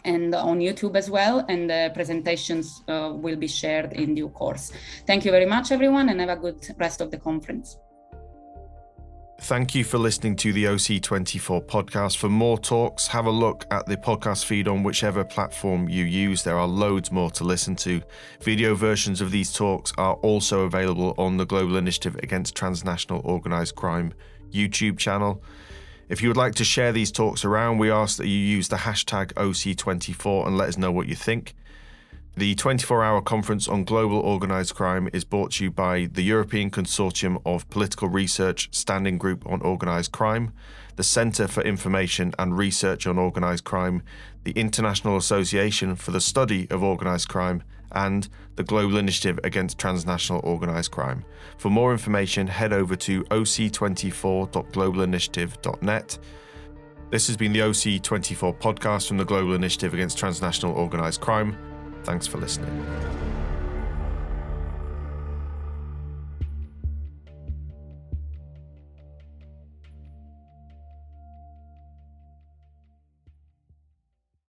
And on YouTube as well, and the presentations will be shared in due course. Thank you very much, everyone, and have a good rest of the conference. Thank you for listening to the OC24 podcast. For more talks, have a look at the podcast feed on whichever platform you use. There are loads more to listen to. Video versions of these talks are also available on the Global Initiative Against Transnational Organised Crime YouTube channel. If you would like to share these talks around, we ask that you use the hashtag OC24 and let us know what you think. The 24-hour conference on global organised crime is brought to you by the European Consortium of Political Research Standing Group on Organised Crime, the Centre for Information and Research on Organised Crime, the International Association for the Study of Organised Crime, and the Global Initiative Against Transnational Organised Crime. For more information, head over to oc24.globalinitiative.net. This has been the OC24 podcast from the Global Initiative Against Transnational Organised Crime. Thanks for listening.